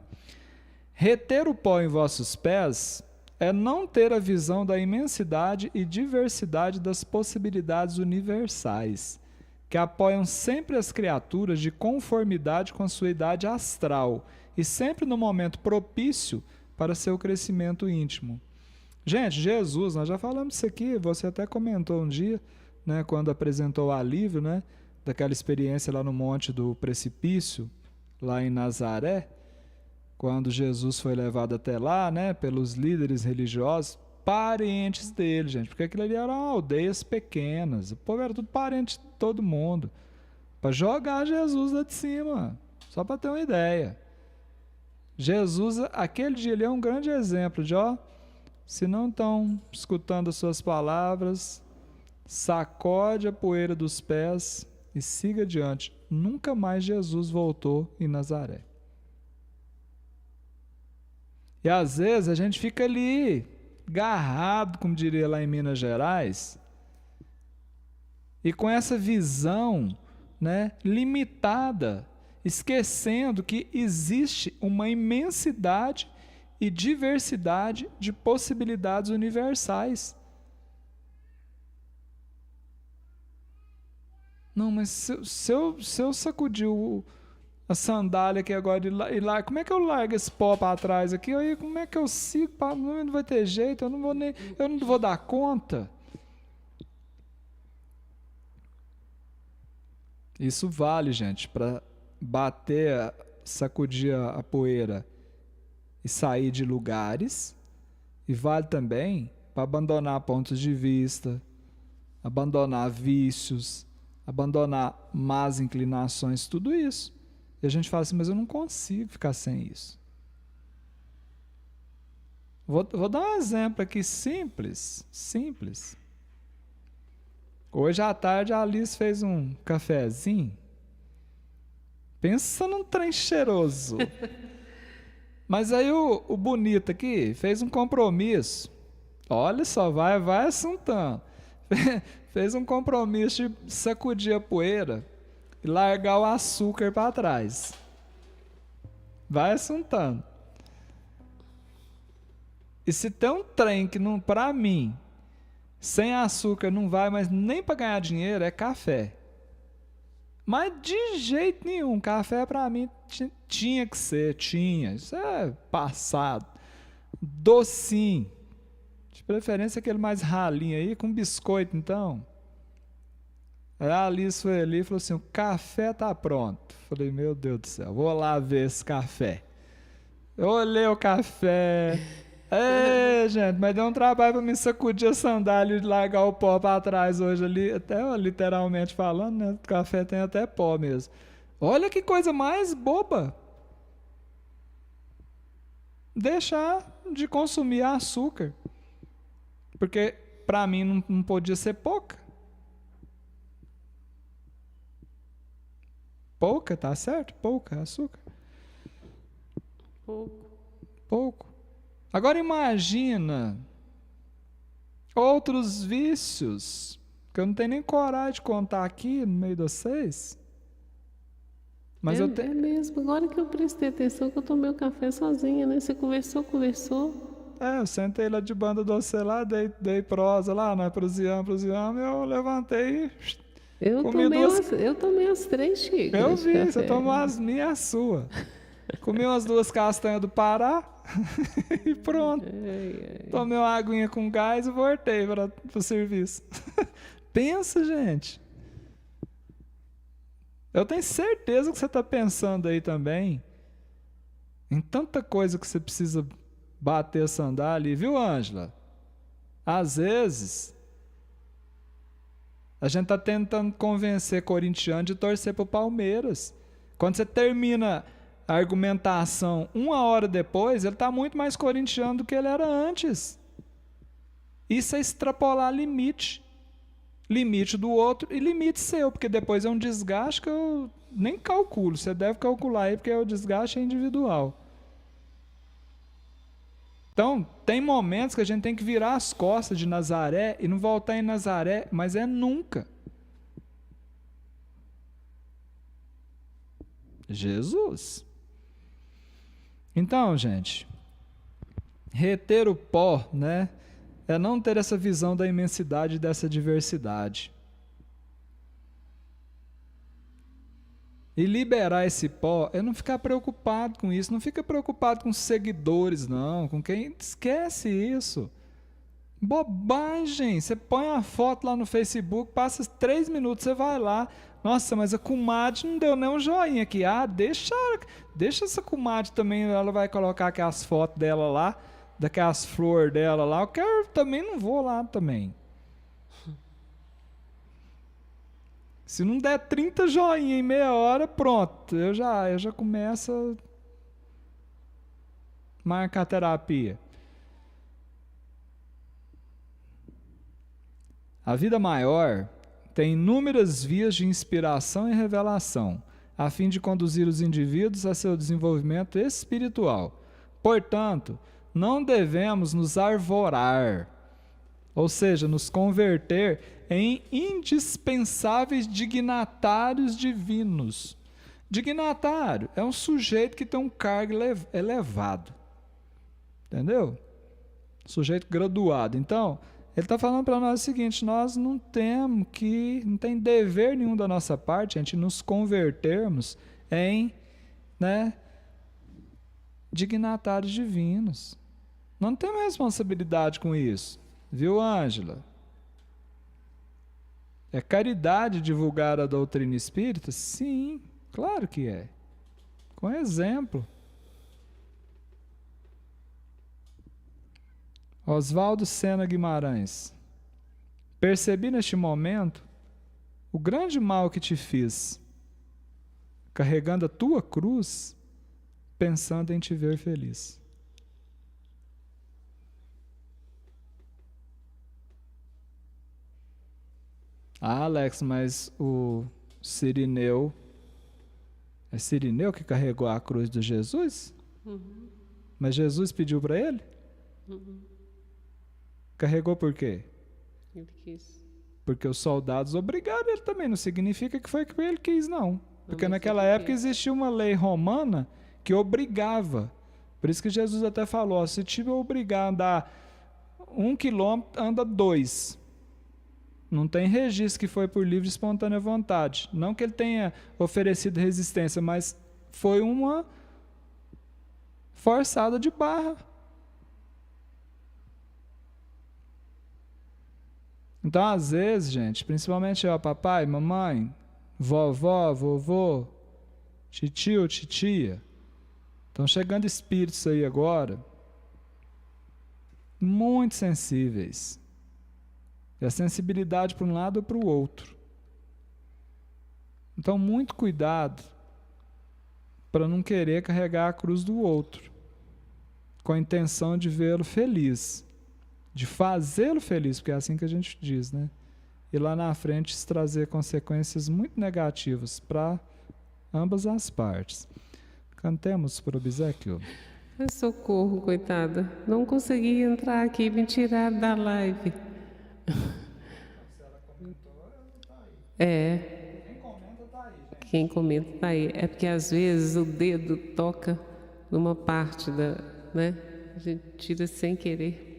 Reter o pó em vossos pés é não ter a visão da imensidade e diversidade das possibilidades universais, que apoiam sempre as criaturas de conformidade com a sua idade astral e sempre no momento propício para seu crescimento íntimo. Gente, Jesus, nós já falamos isso aqui, você até comentou um dia, né, quando apresentou o alívio, né, daquela experiência lá no Monte do Precipício, lá em Nazaré, quando Jesus foi levado até lá, né, pelos líderes religiosos, parentes dele, gente, porque aquilo ali eram aldeias pequenas, o povo era tudo parente de todo mundo, para jogar Jesus lá de cima, só para ter uma ideia. Jesus, aquele dia, ele é um grande exemplo de, ó, se não estão escutando as suas palavras, sacode a poeira dos pés e siga adiante. Nunca mais Jesus voltou em Nazaré. E às vezes a gente fica ali, garrado, como diria lá em Minas Gerais, e com essa visão, né, limitada, esquecendo que existe uma imensidade e diversidade de possibilidades universais. Não, mas se eu sacudir a sandália aqui agora e lá, como é que eu largo esse pó para trás aqui? Aí, como é que eu sigo? Não vai ter jeito, eu não vou dar conta. Isso vale, gente, para bater, sacudir a poeira e sair de lugares, e vale também para abandonar pontos de vista, abandonar vícios, abandonar más inclinações, tudo isso. E a gente fala assim, mas eu não consigo ficar sem isso. Vou dar um exemplo aqui simples. Hoje à tarde a Alice fez um cafezinho. Pensa num trem cheiroso. Mas aí o bonito aqui fez um compromisso. Olha só, vai assuntando. Fez um compromisso de sacudir a poeira e largar o açúcar para trás. Vai assuntando. E se tem um trem que, para mim, sem açúcar não vai mais nem para ganhar dinheiro, é café. Mas de jeito nenhum, café para mim tinha que ser, isso é passado. Docinho, de preferência aquele mais ralinho aí, com biscoito então. Aí a Alice foi ali e falou assim, o café tá pronto. Falei, meu Deus do céu, vou lá ver esse café. Eu olhei o café. Gente, mas deu um trabalho pra me sacudir a sandália e largar o pó pra trás hoje ali, até literalmente falando, né? O café tem até pó mesmo. Olha que coisa mais boba. Deixar de consumir açúcar. Porque pra mim não podia ser pouca. Pouca, tá certo? Pouca açúcar. Pouco. Agora imagina outros vícios que eu não tenho nem coragem de contar aqui no meio de vocês. Mas é mesmo, agora que eu prestei atenção que eu tomei o café sozinha, né? Você conversou. Eu sentei lá de banda do você lá, dei prosa lá, né? Pros Iam, eu levantei e eu tomei as 3 xícaras. Eu vi, você tomou as minhas e as suas. Comi umas 2 castanhas do Pará e pronto. Tomei uma aguinha com gás e voltei para o serviço. Pensa, gente. Eu tenho certeza que você está pensando aí também em tanta coisa que você precisa bater a sandália, viu, Ângela? Às vezes, a gente está tentando convencer corintiano de torcer para o Palmeiras. Quando você termina a argumentação 1 hora depois, ele está muito mais corintiano do que ele era antes. Isso é extrapolar limite. Limite do outro e limite seu, porque depois é um desgaste que eu nem calculo. Você deve calcular aí, porque o desgaste é individual. Então, tem momentos que a gente tem que virar as costas de Nazaré e não voltar em Nazaré, mas é nunca. Jesus. Então, gente, reter o pó, né, é não ter essa visão da imensidade dessa diversidade. E liberar esse pó é não ficar preocupado com isso, não fica preocupado com seguidores, não, com quem, esquece isso. Bobagem, você põe uma foto lá no Facebook, passa 3 minutos, você vai lá, nossa, mas a comadre não deu nem um joinha aqui, deixa essa comadre também, ela vai colocar aquelas fotos dela lá, daquelas flores dela lá, eu quero, também não vou lá também. Se não der 30 joinha em meia hora, pronto, eu já começo a marcar a terapia. A vida maior tem inúmeras vias de inspiração e revelação, a fim de conduzir os indivíduos a seu desenvolvimento espiritual. Portanto, não devemos nos arvorar, ou seja, nos converter em indispensáveis dignatários divinos. Dignatário é um sujeito que tem um cargo elevado. Entendeu? Sujeito graduado. Então, ele está falando para nós o seguinte, nós não tem dever nenhum da nossa parte, a gente nos convertermos em, dignatários divinos. Não temos responsabilidade com isso. Viu, Ângela? É caridade divulgar a doutrina espírita? Sim, claro que é. Com exemplo. Oswaldo Sena Guimarães. Percebi neste momento o grande mal que te fiz, carregando a tua cruz, pensando em te ver feliz. Alex, mas o Cirineu... É Cirineu que carregou a cruz de Jesus? Uhum. Mas Jesus pediu para ele? Uhum. Carregou por quê? Ele quis. Porque os soldados obrigaram ele também. Não significa que foi que ele quis, não. Porque naquela época existia uma lei romana que obrigava. Por isso que Jesus até falou, se te obrigar a andar 1 quilômetro, anda 2. Não tem registro que foi por livre e espontânea vontade. Não que ele tenha oferecido resistência, mas foi uma forçada de barra. Então, às vezes, gente, principalmente papai, mamãe, vovó, vovô, titio, titia, estão chegando espíritos aí agora, muito sensíveis. E a sensibilidade para um lado ou para o outro. Então, muito cuidado para não querer carregar a cruz do outro, com a intenção de vê-lo feliz, de fazê-lo feliz, porque é assim que a gente diz, né? E lá na frente isso trazer consequências muito negativas para ambas as partes. Cantemos por obséquio. Socorro, coitada. Não consegui entrar aqui e me tirar da live. É. Quem comenta tá aí, gente. Quem comenta tá aí. É porque às vezes o dedo toca numa parte da, né? A gente tira sem querer.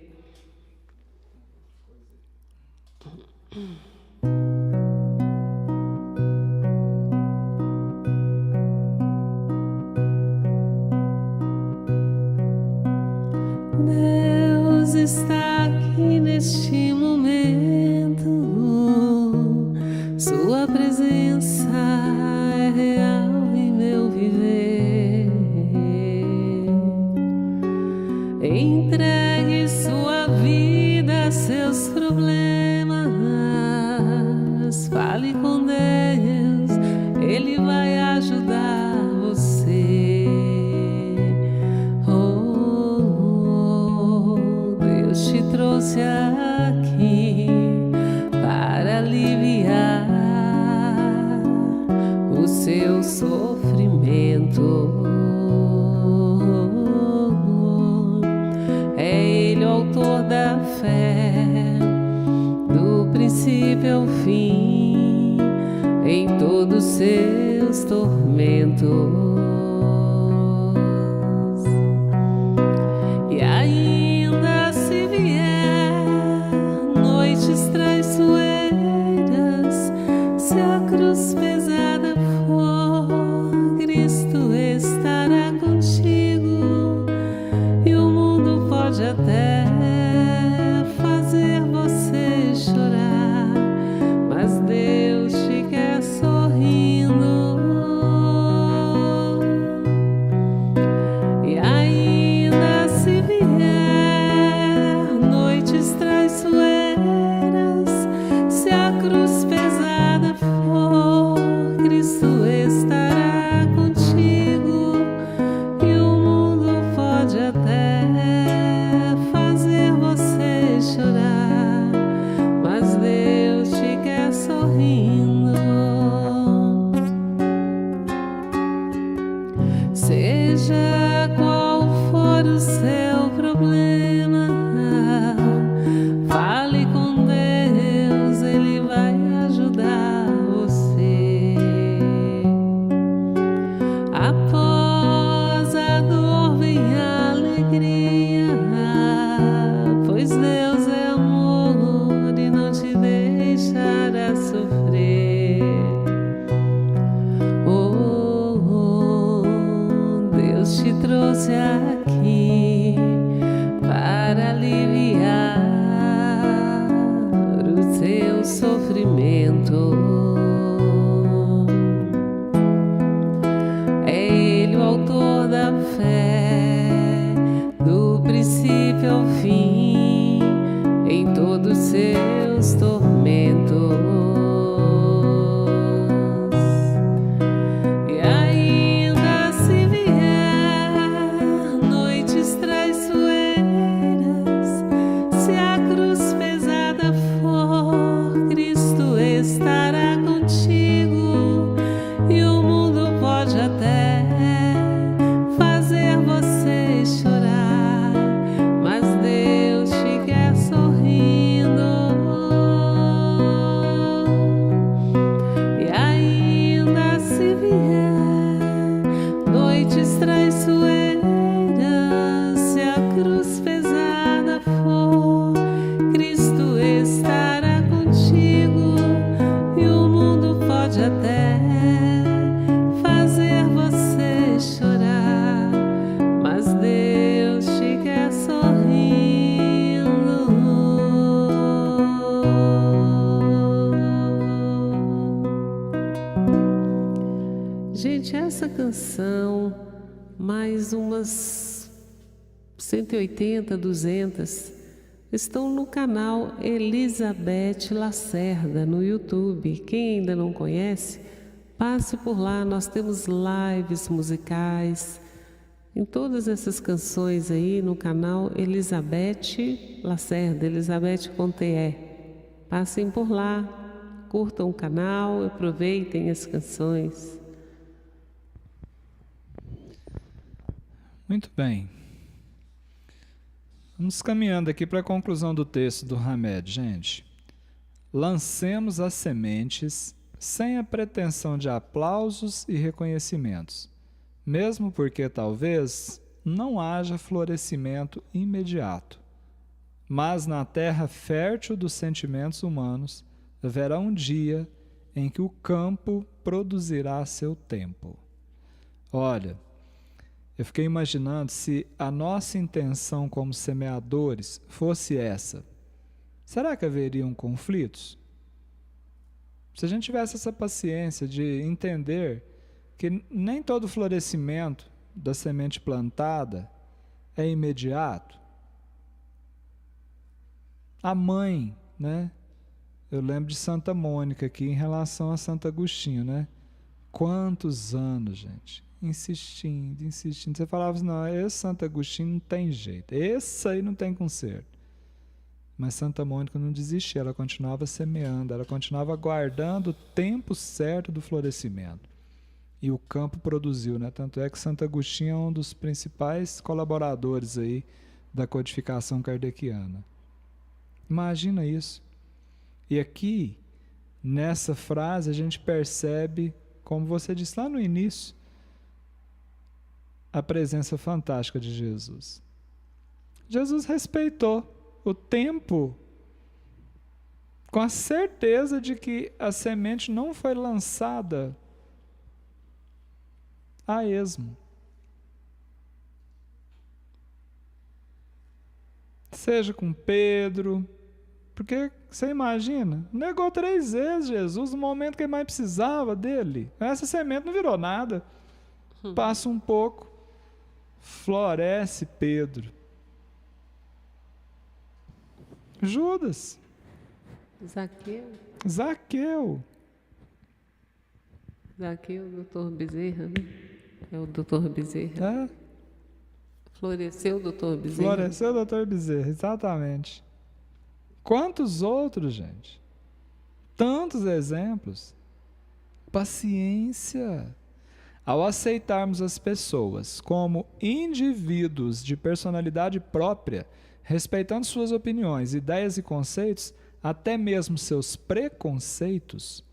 Deus está aqui neste momento. Sua presença é real em meu viver. Entregue sua vida, seus problemas. Fale com Deus, Ele vai ajudar você. Deus te trouxe aqui para aliviar o seu sofrimento. É Ele o autor da fé, do princípio ao fim, em todos seus tormentos. E ainda se vier noites traiçoeiras, se a cruz pesada for, Cristo estará contigo. E o mundo pode até fazer você chorar, mas Deus te quer sorrindo. E ainda se vier noites traiçoeiras, se a cruz pesada for, Cristo está Gente, essa canção, mais umas 180, 200, estão no canal Elizabeth Lacerda no YouTube. Quem ainda não conhece, passe por lá. Nós temos lives musicais em todas essas canções aí no canal Elizabeth Lacerda, Elizabeth com TE. Passem por lá, curtam o canal, aproveitem as canções. Muito bem. Vamos caminhando aqui para a conclusão do texto do Hamed, gente. Lancemos as sementes sem a pretensão de aplausos e reconhecimentos, mesmo porque talvez não haja florescimento imediato. Mas na terra fértil dos sentimentos humanos, haverá um dia em que o campo produzirá seu tempo. Olha, eu fiquei imaginando se a nossa intenção como semeadores fosse essa. Será que haveriam conflitos? Se a gente tivesse essa paciência de entender que nem todo florescimento da semente plantada é imediato. A mãe, né? Eu lembro de Santa Mônica aqui em relação a Santo Agostinho, né? Quantos anos, gente? Insistindo. Você falava assim, não, esse Santo Agostinho não tem jeito. Esse aí não tem conserto. Mas Santa Mônica não desistia, ela continuava semeando, ela continuava aguardando o tempo certo do florescimento. E o campo produziu, né? Tanto é que Santo Agostinho é um dos principais colaboradores aí da codificação kardeciana. Imagina isso. E aqui, nessa frase, a gente percebe, como você disse lá no início, a presença fantástica de Jesus. Jesus respeitou o tempo com a certeza de que a semente não foi lançada a esmo. Seja com Pedro, porque você imagina, negou 3 vezes Jesus no momento que ele mais precisava dele. Essa semente não virou nada. Passa um pouco, floresce Pedro. Judas. Zaqueu, doutor Bezerra, né? É o doutor Bezerra. É. Floresceu o doutor Bezerra. Floresceu o doutor Bezerra, exatamente. Quantos outros, gente? Tantos exemplos. Paciência. Ao aceitarmos as pessoas como indivíduos de personalidade própria, respeitando suas opiniões, ideias e conceitos, até mesmo seus preconceitos,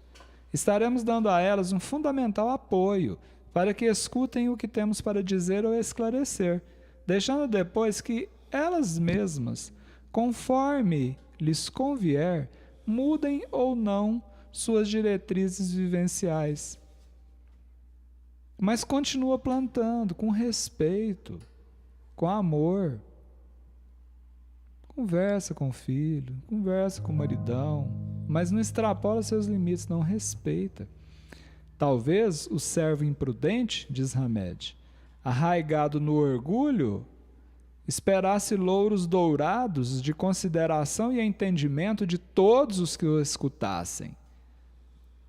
estaremos dando a elas um fundamental apoio para que escutem o que temos para dizer ou esclarecer, deixando depois que elas mesmas, conforme lhes convier, mudem ou não suas diretrizes vivenciais. Mas continua plantando com respeito, com amor. Conversa com o filho, conversa com o maridão, mas não extrapola seus limites, não respeita. Talvez o servo imprudente, diz Hamed, arraigado no orgulho, esperasse louros dourados de consideração e entendimento de todos os que o escutassem.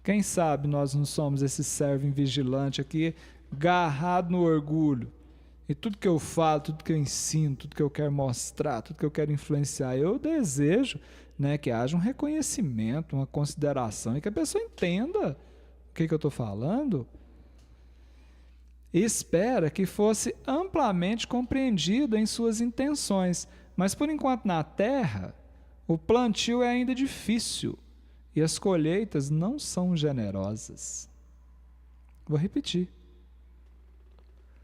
Quem sabe nós não somos esse servo invigilante aqui, garrado no orgulho. E tudo que eu falo, tudo que eu ensino, tudo que eu quero mostrar, tudo que eu quero influenciar, eu desejo, né, que haja um reconhecimento, uma consideração e que a pessoa entenda o que eu estou falando. E espera que fosse amplamente compreendido em suas intenções. Mas por enquanto na terra, o plantio é ainda difícil e as colheitas não são generosas. Vou repetir.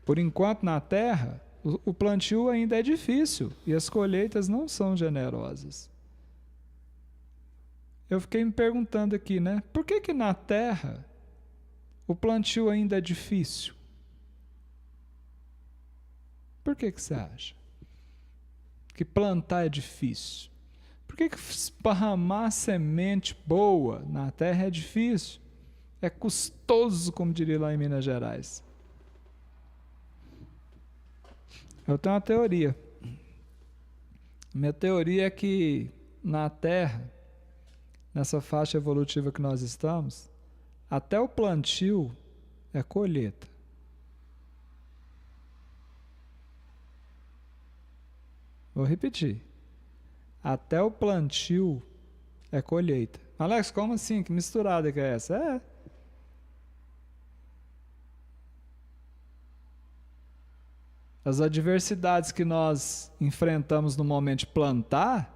Por enquanto na terra, o plantio ainda é difícil e as colheitas não são generosas. Eu fiquei me perguntando aqui, né? Por que na terra o plantio ainda é difícil? Por que você acha? Que plantar é difícil? Por que esparramar semente boa na terra é difícil? É custoso, como diria lá em Minas Gerais. Eu tenho uma teoria. Minha teoria é que na Terra, nessa faixa evolutiva que nós estamos, até o plantio é colheita. Vou repetir. Até o plantio é colheita. Alex, como assim? Que misturada que é essa? É. As adversidades que nós enfrentamos no momento de plantar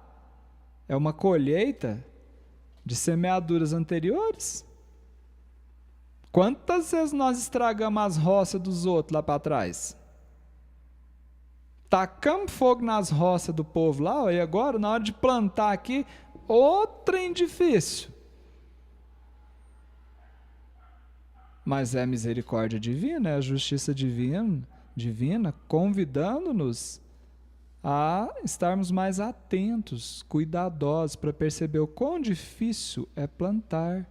é uma colheita de semeaduras anteriores. Quantas vezes nós estragamos as roças dos outros lá para trás? Tacamos fogo nas roças do povo lá, ó, e agora, na hora de plantar aqui, trem difícil. Mas é a misericórdia divina, é a justiça divina convidando-nos a estarmos mais atentos, cuidadosos, para perceber o quão difícil é plantar.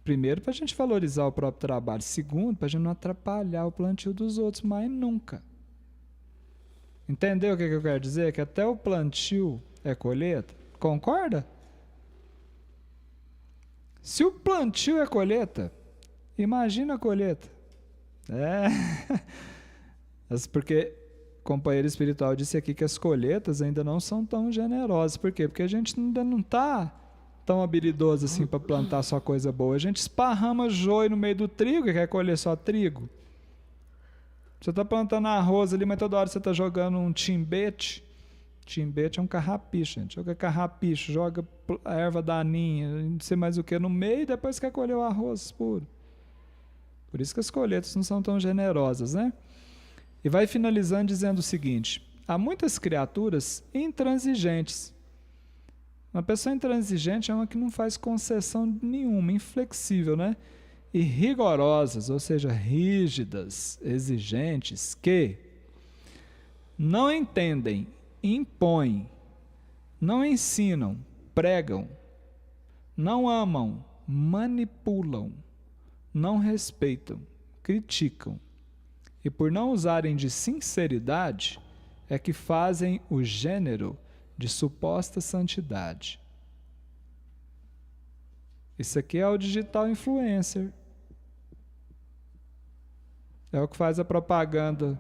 Primeiro, para a gente valorizar o próprio trabalho. Segundo, para a gente não atrapalhar o plantio dos outros, mas nunca. Entendeu o que eu quero dizer? Que até o plantio é colheita. Concorda? Se o plantio é colheita, imagina a colheita. Porque o companheiro espiritual disse aqui que as colheitas ainda não são tão generosas. Por quê? Porque a gente ainda não está tão habilidoso assim para plantar só coisa boa. A gente esparrama joio no meio do trigo e quer colher só trigo. Você está plantando arroz ali, mas toda hora você está jogando um timbete. Timbete é um carrapicho, gente. Joga carrapicho, joga erva daninha, não sei mais o que no meio e depois quer colher o arroz puro. Por isso que as colheitas não são tão generosas, né? E vai finalizando dizendo o seguinte: há muitas criaturas intransigentes. Uma pessoa intransigente é uma que não faz concessão nenhuma, inflexível, né? E rigorosas, ou seja, rígidas, exigentes, que não entendem, impõem, não ensinam, pregam, não amam, manipulam, não respeitam, criticam. E por não usarem de sinceridade, é que fazem o gênero de suposta santidade. Isso aqui é o digital influencer. É o que faz a propaganda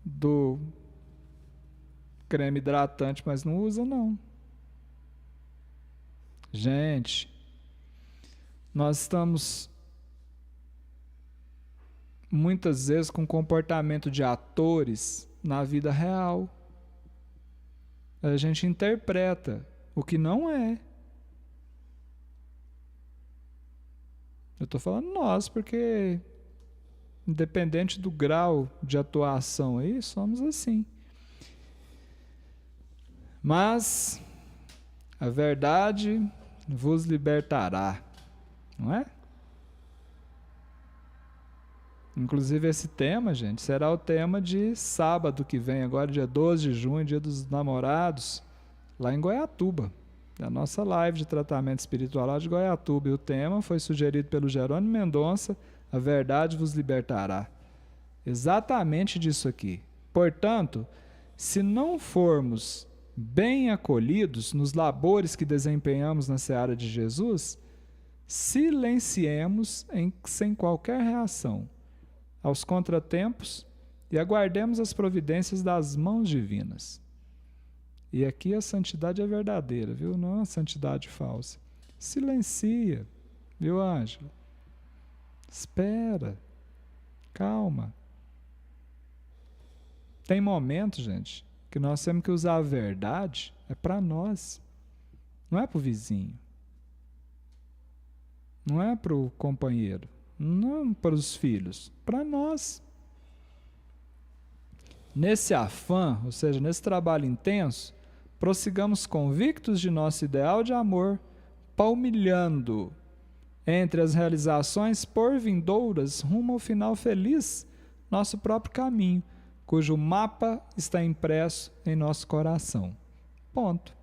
do creme hidratante, mas não usa não. Gente, nós estamos muitas vezes com comportamento de atores na vida real. A gente interpreta o que não é. Eu estou falando nós, porque independente do grau de atuação aí, somos assim. Mas a verdade vos libertará, não é? Inclusive esse tema, gente, será o tema de sábado que vem, agora dia 12 de junho, dia dos namorados, lá em Goiatuba. A nossa live de tratamento espiritual lá de Goiatuba. E o tema foi sugerido pelo Jerônimo Mendonça: a verdade vos libertará. Exatamente disso aqui. Portanto, se não formos bem acolhidos nos labores que desempenhamos na seara de Jesus, silenciemos sem qualquer reação aos contratempos e aguardemos as providências das mãos divinas. E aqui a santidade é verdadeira, viu? Não é uma santidade falsa. Silencia, viu, Ângela? Espera. Calma. Tem momentos, gente, que nós temos que usar a verdade é para nós. Não é para o vizinho. Não é para o companheiro. Não para os filhos. Para nós. Nesse afã, ou seja, nesse trabalho intenso, prossigamos convictos de nosso ideal de amor, palmilhando entre as realizações porvindouras rumo ao final feliz, nosso próprio caminho, cujo mapa está impresso em nosso coração. Ponto.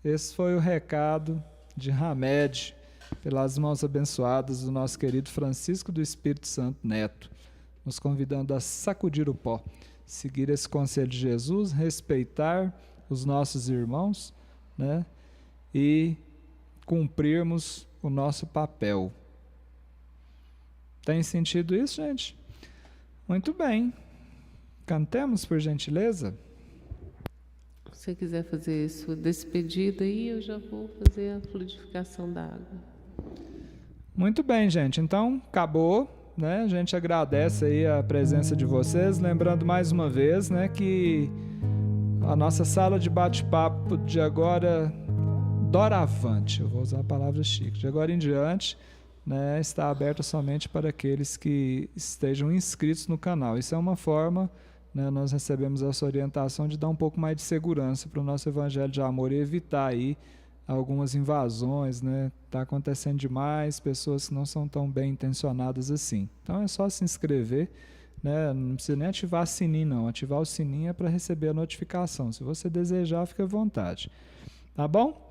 Esse foi o recado de Hamed pelas mãos abençoadas do nosso querido Francisco do Espírito Santo Neto, nos convidando a sacudir o pó, seguir esse conselho de Jesus, respeitar os nossos irmãos, né? E cumprirmos o nosso papel. Tem sentido isso, gente? Muito bem. Cantemos, por gentileza. Se você quiser fazer sua despedida aí, eu já vou fazer a fluidificação da água. Muito bem, gente. Então, acabou, né? A gente agradece aí a presença de vocês. Lembrando mais uma vez, né, que a nossa sala de bate-papo de agora, doravante, eu vou usar a palavra chique, de agora em diante, né, está aberta somente para aqueles que estejam inscritos no canal. Isso é uma forma, né, nós recebemos essa orientação de dar um pouco mais de segurança para o nosso evangelho de amor e evitar aí algumas invasões, né? Está acontecendo demais, pessoas que não são tão bem intencionadas assim. Então é só se inscrever, né? Não precisa nem ativar sininho não, ativar o sininho é para receber a notificação. Se você desejar, fique à vontade. Tá bom?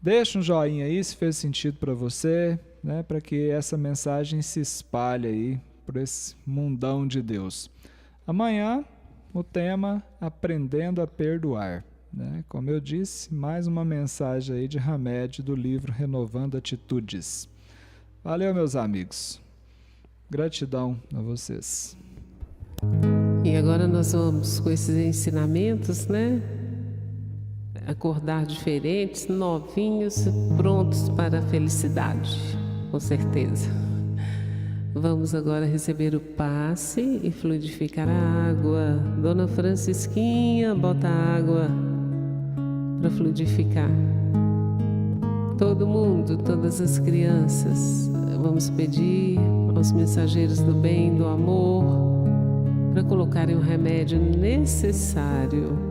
Deixa um joinha aí se fez sentido para você, né? Para que essa mensagem se espalhe aí por esse mundão de Deus. Amanhã o tema Aprendendo a Perdoar, né? Como eu disse, mais uma mensagem aí de Hamed do livro Renovando Atitudes. Valeu, meus amigos. Gratidão a vocês. E agora nós vamos com esses ensinamentos, né? Acordar diferentes, novinhos, prontos para a felicidade, com certeza. Vamos agora receber o passe e fluidificar a água. Dona Francisquinha, bota a água para fluidificar. Todo mundo, todas as crianças, vamos pedir aos mensageiros do bem, do amor, para colocarem o remédio necessário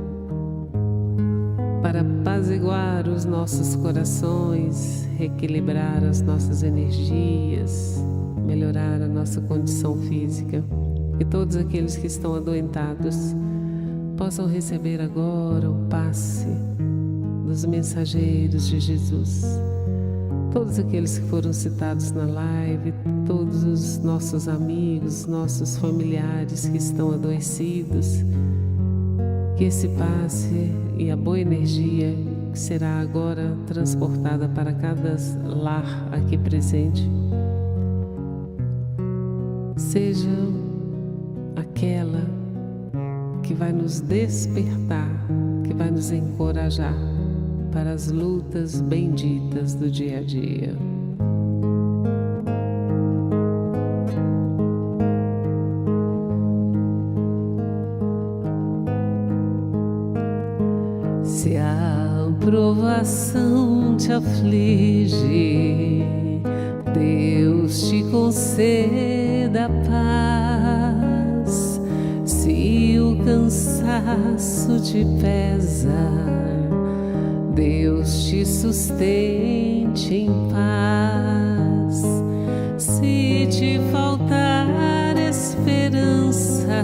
para apaziguar os nossos corações, reequilibrar as nossas energias, melhorar a nossa condição física. E todos aqueles que estão adoentados possam receber agora o passe dos mensageiros de Jesus. Todos aqueles que foram citados na live, todos os nossos amigos, nossos familiares que estão adoecidos, que esse passe e a boa energia que será agora transportada para cada lar aqui presente seja aquela que vai nos despertar, que vai nos encorajar para as lutas benditas do dia a dia. Se a provação te aflige, Deus te conceda paz. Se o cansaço te pesa, Deus te sustente em paz. Se te faltar esperança,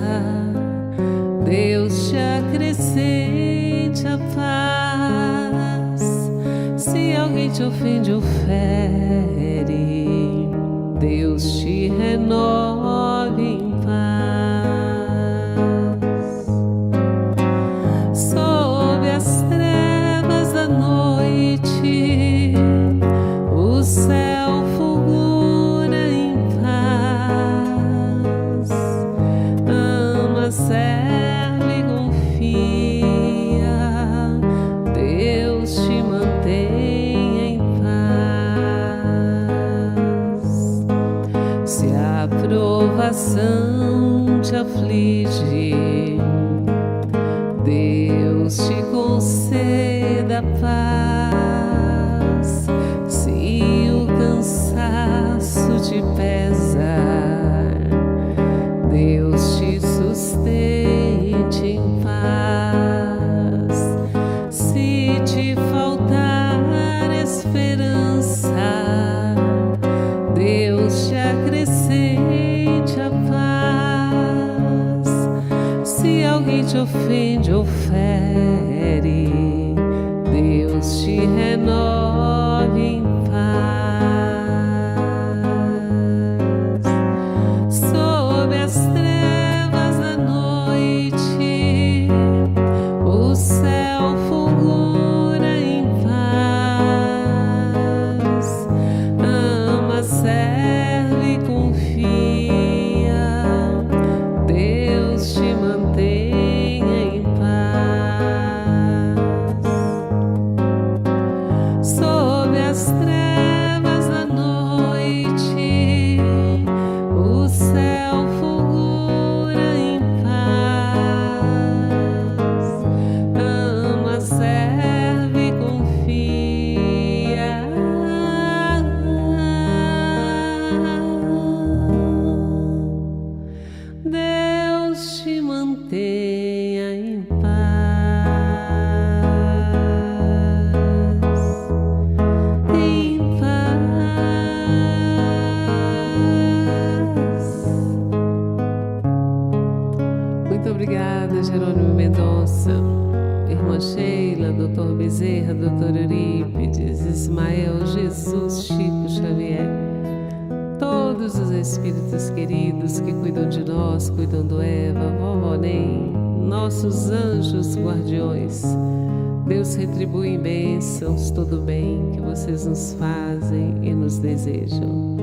Deus te acrescente a paz. Se alguém te ofende ou fere, Deus te renove em paz. Sob as trevas da noite, o céu fulgura em paz. Ama, serve e confia, Deus te mantém em paz. Se a provação te aflige, Deus te conceda paz. Se o cansaço te pesa, Deus te sustente em paz. Se te faltar esperança, Deus te acrescente a paz. Se alguém te ofende ou fere, Deus te renove em paz. serve e confia, Deus te mantenha em paz. Sob as trevas da noite, o céu fulgura em paz. Ama, serve e confia, Deus te mantenha em paz, em paz. Muito obrigada, Jerônimo Mendonça, irmã Sheila, doutor Bezerra, doutor Eurípides, Ismael, Jesus, Chico Xavier, todos os espíritos queridos que cuidam de nós, cuidam do Eva, vovó Nem, nossos anjos guardiões. Deus retribui em bênçãos todo o bem que vocês nos fazem e nos desejam.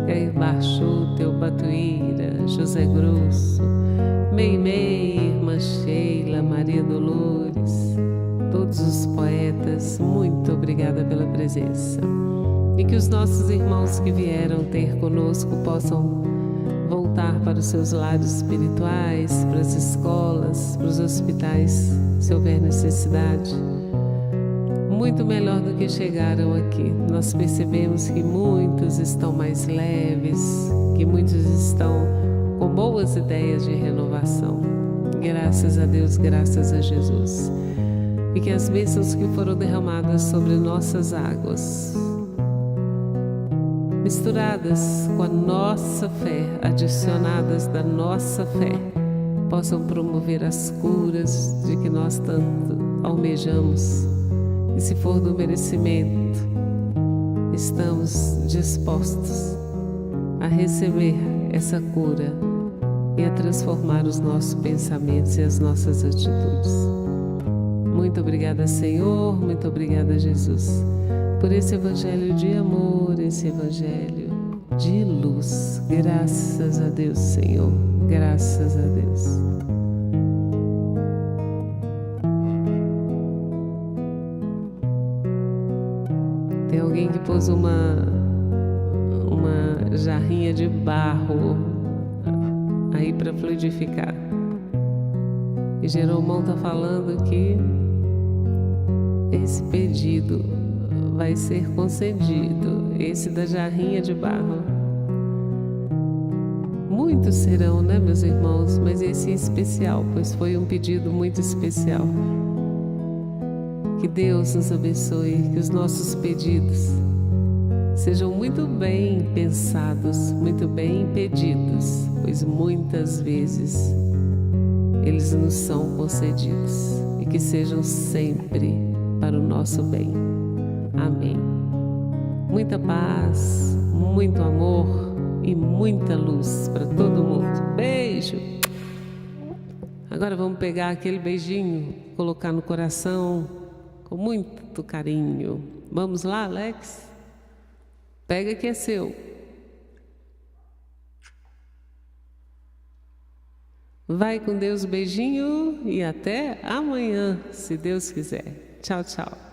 Cair Baixo, Teu Batuíra, José Grosso, Meimei, irmã Sheila, Maria Dolores, todos os poetas, muito obrigada pela presença. E que os nossos irmãos que vieram ter conosco possam voltar para os seus lares espirituais, para as escolas, para os hospitais, se houver necessidade. Muito melhor do que chegaram aqui. Nós percebemos que muitos estão mais leves, que muitos estão com boas ideias de renovação. Graças a Deus, graças a Jesus. E que as bênçãos que foram derramadas sobre nossas águas, misturadas com a nossa fé, adicionadas da nossa fé, possam promover as curas de que nós tanto almejamos. E se for do merecimento, estamos dispostos a receber essa cura e a transformar os nossos pensamentos e as nossas atitudes. Muito obrigada, Senhor, muito obrigada, Jesus, por esse evangelho de amor, esse evangelho de luz. Graças a Deus, Senhor, graças a Deus. Tem alguém que pôs uma jarrinha de barro aí para fluidificar. E Jeromão está falando que esse pedido vai ser concedido, esse da jarrinha de barro. Muitos serão, né, meus irmãos? Mas esse em especial, pois foi um pedido muito especial. Que Deus nos abençoe, que os nossos pedidos sejam muito bem pensados, muito bem pedidos, pois muitas vezes eles nos são concedidos, e que sejam sempre para o nosso bem. Amém. Muita paz, muito amor e muita luz para todo mundo. Beijo! Agora vamos pegar aquele beijinho, colocar no coração com muito carinho. Vamos lá, Alex? Pega que é seu. Vai com Deus, beijinho, e até amanhã, se Deus quiser. Tchau, tchau.